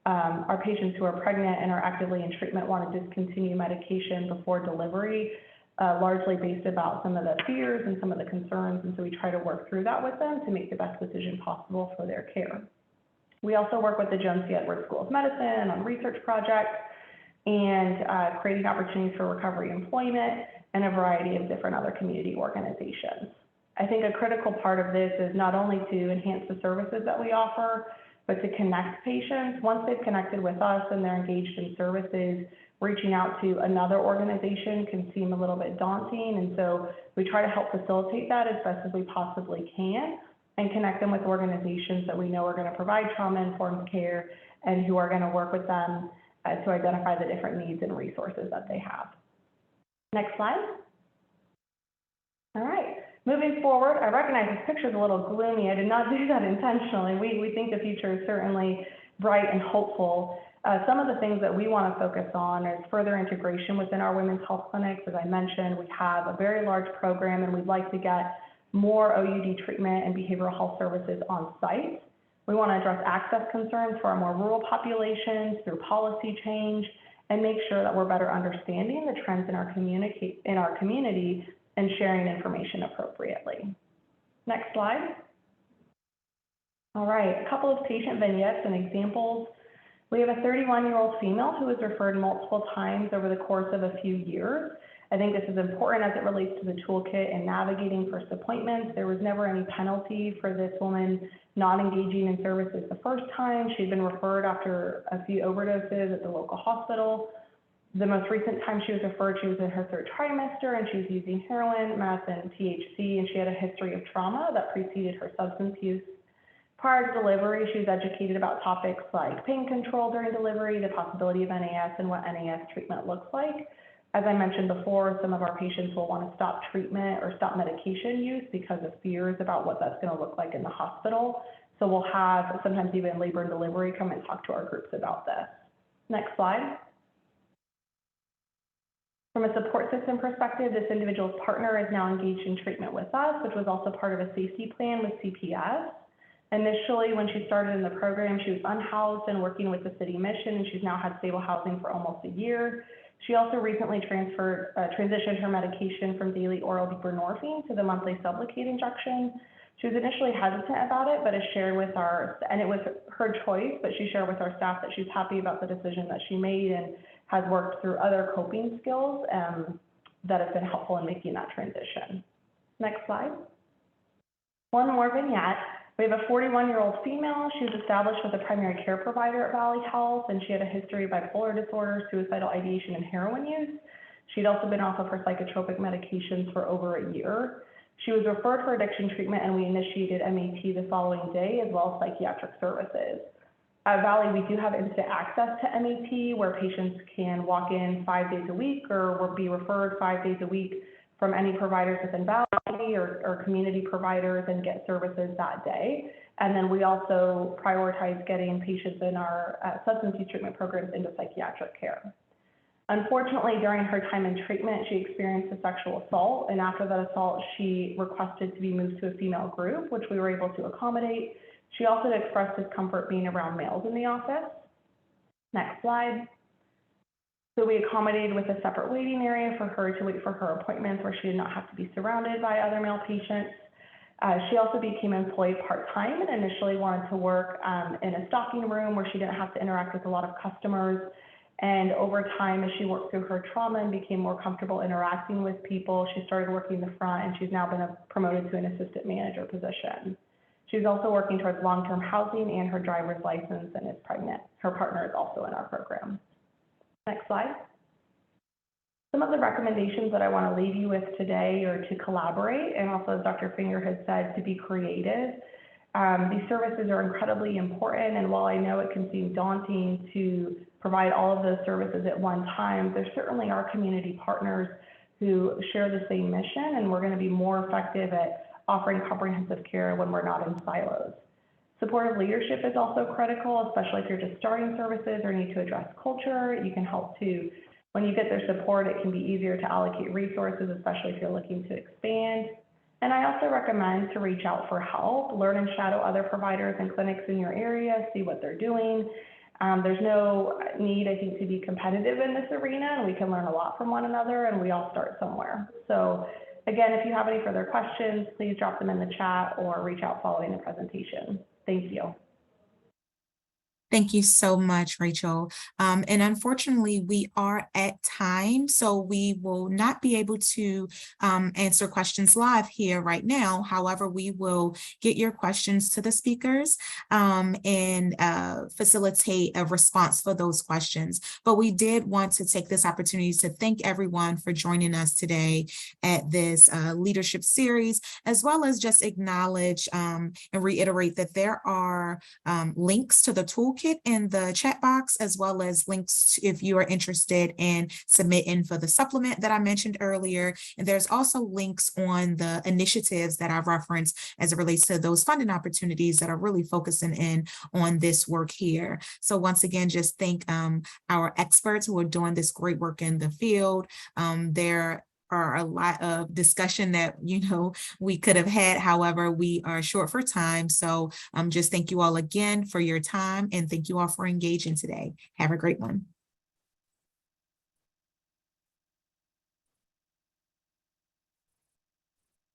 our patients who are pregnant and are actively in treatment want to discontinue medication before delivery, largely based about some of the fears and some of the concerns, and so we try to work through that with them to make the best decision possible for their care. We also work with the Jones C. Edwards School of Medicine on research projects and creating opportunities for recovery employment and a variety of different other community organizations. I think a critical part of this is not only to enhance the services that we offer, but to connect patients. Once they've connected with us and they're engaged in services, reaching out to another organization can seem a little bit daunting. And so we try to help facilitate that as best as we possibly can and connect them with organizations that we know are going to provide trauma-informed care and who are going to work with them to identify the different needs and resources that they have. Next slide. All right. Moving forward, I recognize this picture is a little gloomy. I did not do that intentionally. We think the future is certainly bright and hopeful. Some of the things that we want to focus on is further integration within our women's health clinics. As I mentioned, we have a very large program, and we'd like to get more OUD treatment and behavioral health services on site. We want to address access concerns for our more rural populations through policy change and make sure that we're better understanding the trends in our community and sharing information appropriately. Next slide. All right, a couple of patient vignettes and examples. We have a 31-year-old female who was referred multiple times over the course of a few years. I think this is important as it relates to the toolkit and navigating first appointments. There was never any penalty for this woman not engaging in services the first time. She'd been referred after a few overdoses at the local hospital. The most recent time she was referred, she was in her 3rd trimester, and she was using heroin, meth, and THC, and she had a history of trauma that preceded her substance use. Prior to delivery, she was educated about topics like pain control during delivery, the possibility of NAS, and what NAS treatment looks like. As I mentioned before, some of our patients will want to stop treatment or stop medication use because of fears about what that's going to look like in the hospital. So we'll have sometimes even labor and delivery come and talk to our groups about this. Next slide. From a support system perspective, this individual's partner is now engaged in treatment with us, which was also part of a safety plan with CPS. Initially, when she started in the program, she was unhoused and working with the city mission, and she's now had stable housing for almost a year. She also recently transitioned her medication from daily oral buprenorphine to the monthly Sublocade injection. She was initially hesitant about it, but has shared with and it was her choice, but she shared with our staff that she's happy about the decision that she made and has worked through other coping skills that have been helpful in making that transition. Next slide. One more vignette. We have a 41-year-old female. She was established with a primary care provider at Valley Health, and she had a history of bipolar disorder, suicidal ideation, and heroin use. She'd also been off of her psychotropic medications for over a year. She was referred for addiction treatment, and we initiated MAT the following day, as well as psychiatric services. At Valley, we do have instant access to MAT, where patients can walk in 5 days a week or will be referred 5 days a week from any providers within Valley or community providers and get services that day. And then we also prioritize getting patients in our substance use treatment programs into psychiatric care. Unfortunately, during her time in treatment, she experienced a sexual assault, and after that assault, she requested to be moved to a female group, which we were able to accommodate. She also expressed discomfort being around males in the office. Next slide. So we accommodated with a separate waiting area for her to wait for her appointments where she did not have to be surrounded by other male patients. She also became employed part-time and initially wanted to work in a stocking room where she didn't have to interact with a lot of customers. And over time, as she worked through her trauma and became more comfortable interacting with people, she started working the front, and she's now been promoted to an assistant manager position. She's also working towards long-term housing and her driver's license and is pregnant. Her partner is also in our program. Next slide. Some of the recommendations that I want to leave you with today are to collaborate, and also, as Dr. Finger has said, to be creative. These services are incredibly important, and while I know it can seem daunting to provide all of those services at one time, there certainly are community partners who share the same mission, and we're going to be more effective at offering comprehensive care when we're not in silos. Supportive leadership is also critical, especially if you're just starting services or need to address culture. You can help to, when you get their support, it can be easier to allocate resources, especially if you're looking to expand. And I also recommend to reach out for help, learn and shadow other providers and clinics in your area, see what they're doing. There's no need, I think, to be competitive in this arena, and we can learn a lot from one another, and we all start somewhere. So again, if you have any further questions, please drop them in the chat or reach out following the presentation. Thank you. Thank you so much, Rachel. And unfortunately, we are at time, so we will not be able to answer questions live here right now. However, we will get your questions to the speakers and facilitate a response for those questions. But we did want to take this opportunity to thank everyone for joining us today at this leadership series, as well as just acknowledge and reiterate that there are links to the toolkit in the chat box, as well as links if you are interested in submitting for the supplement that I mentioned earlier. And there's also links on the initiatives that I've referenced as it relates to those funding opportunities that are really focusing in on this work here. So once again, just thank our experts who are doing this great work in the field. There are a lot of discussion that, we could have had. However, we are short for time. So just thank you all again for your time, and thank you all for engaging today. Have a great one.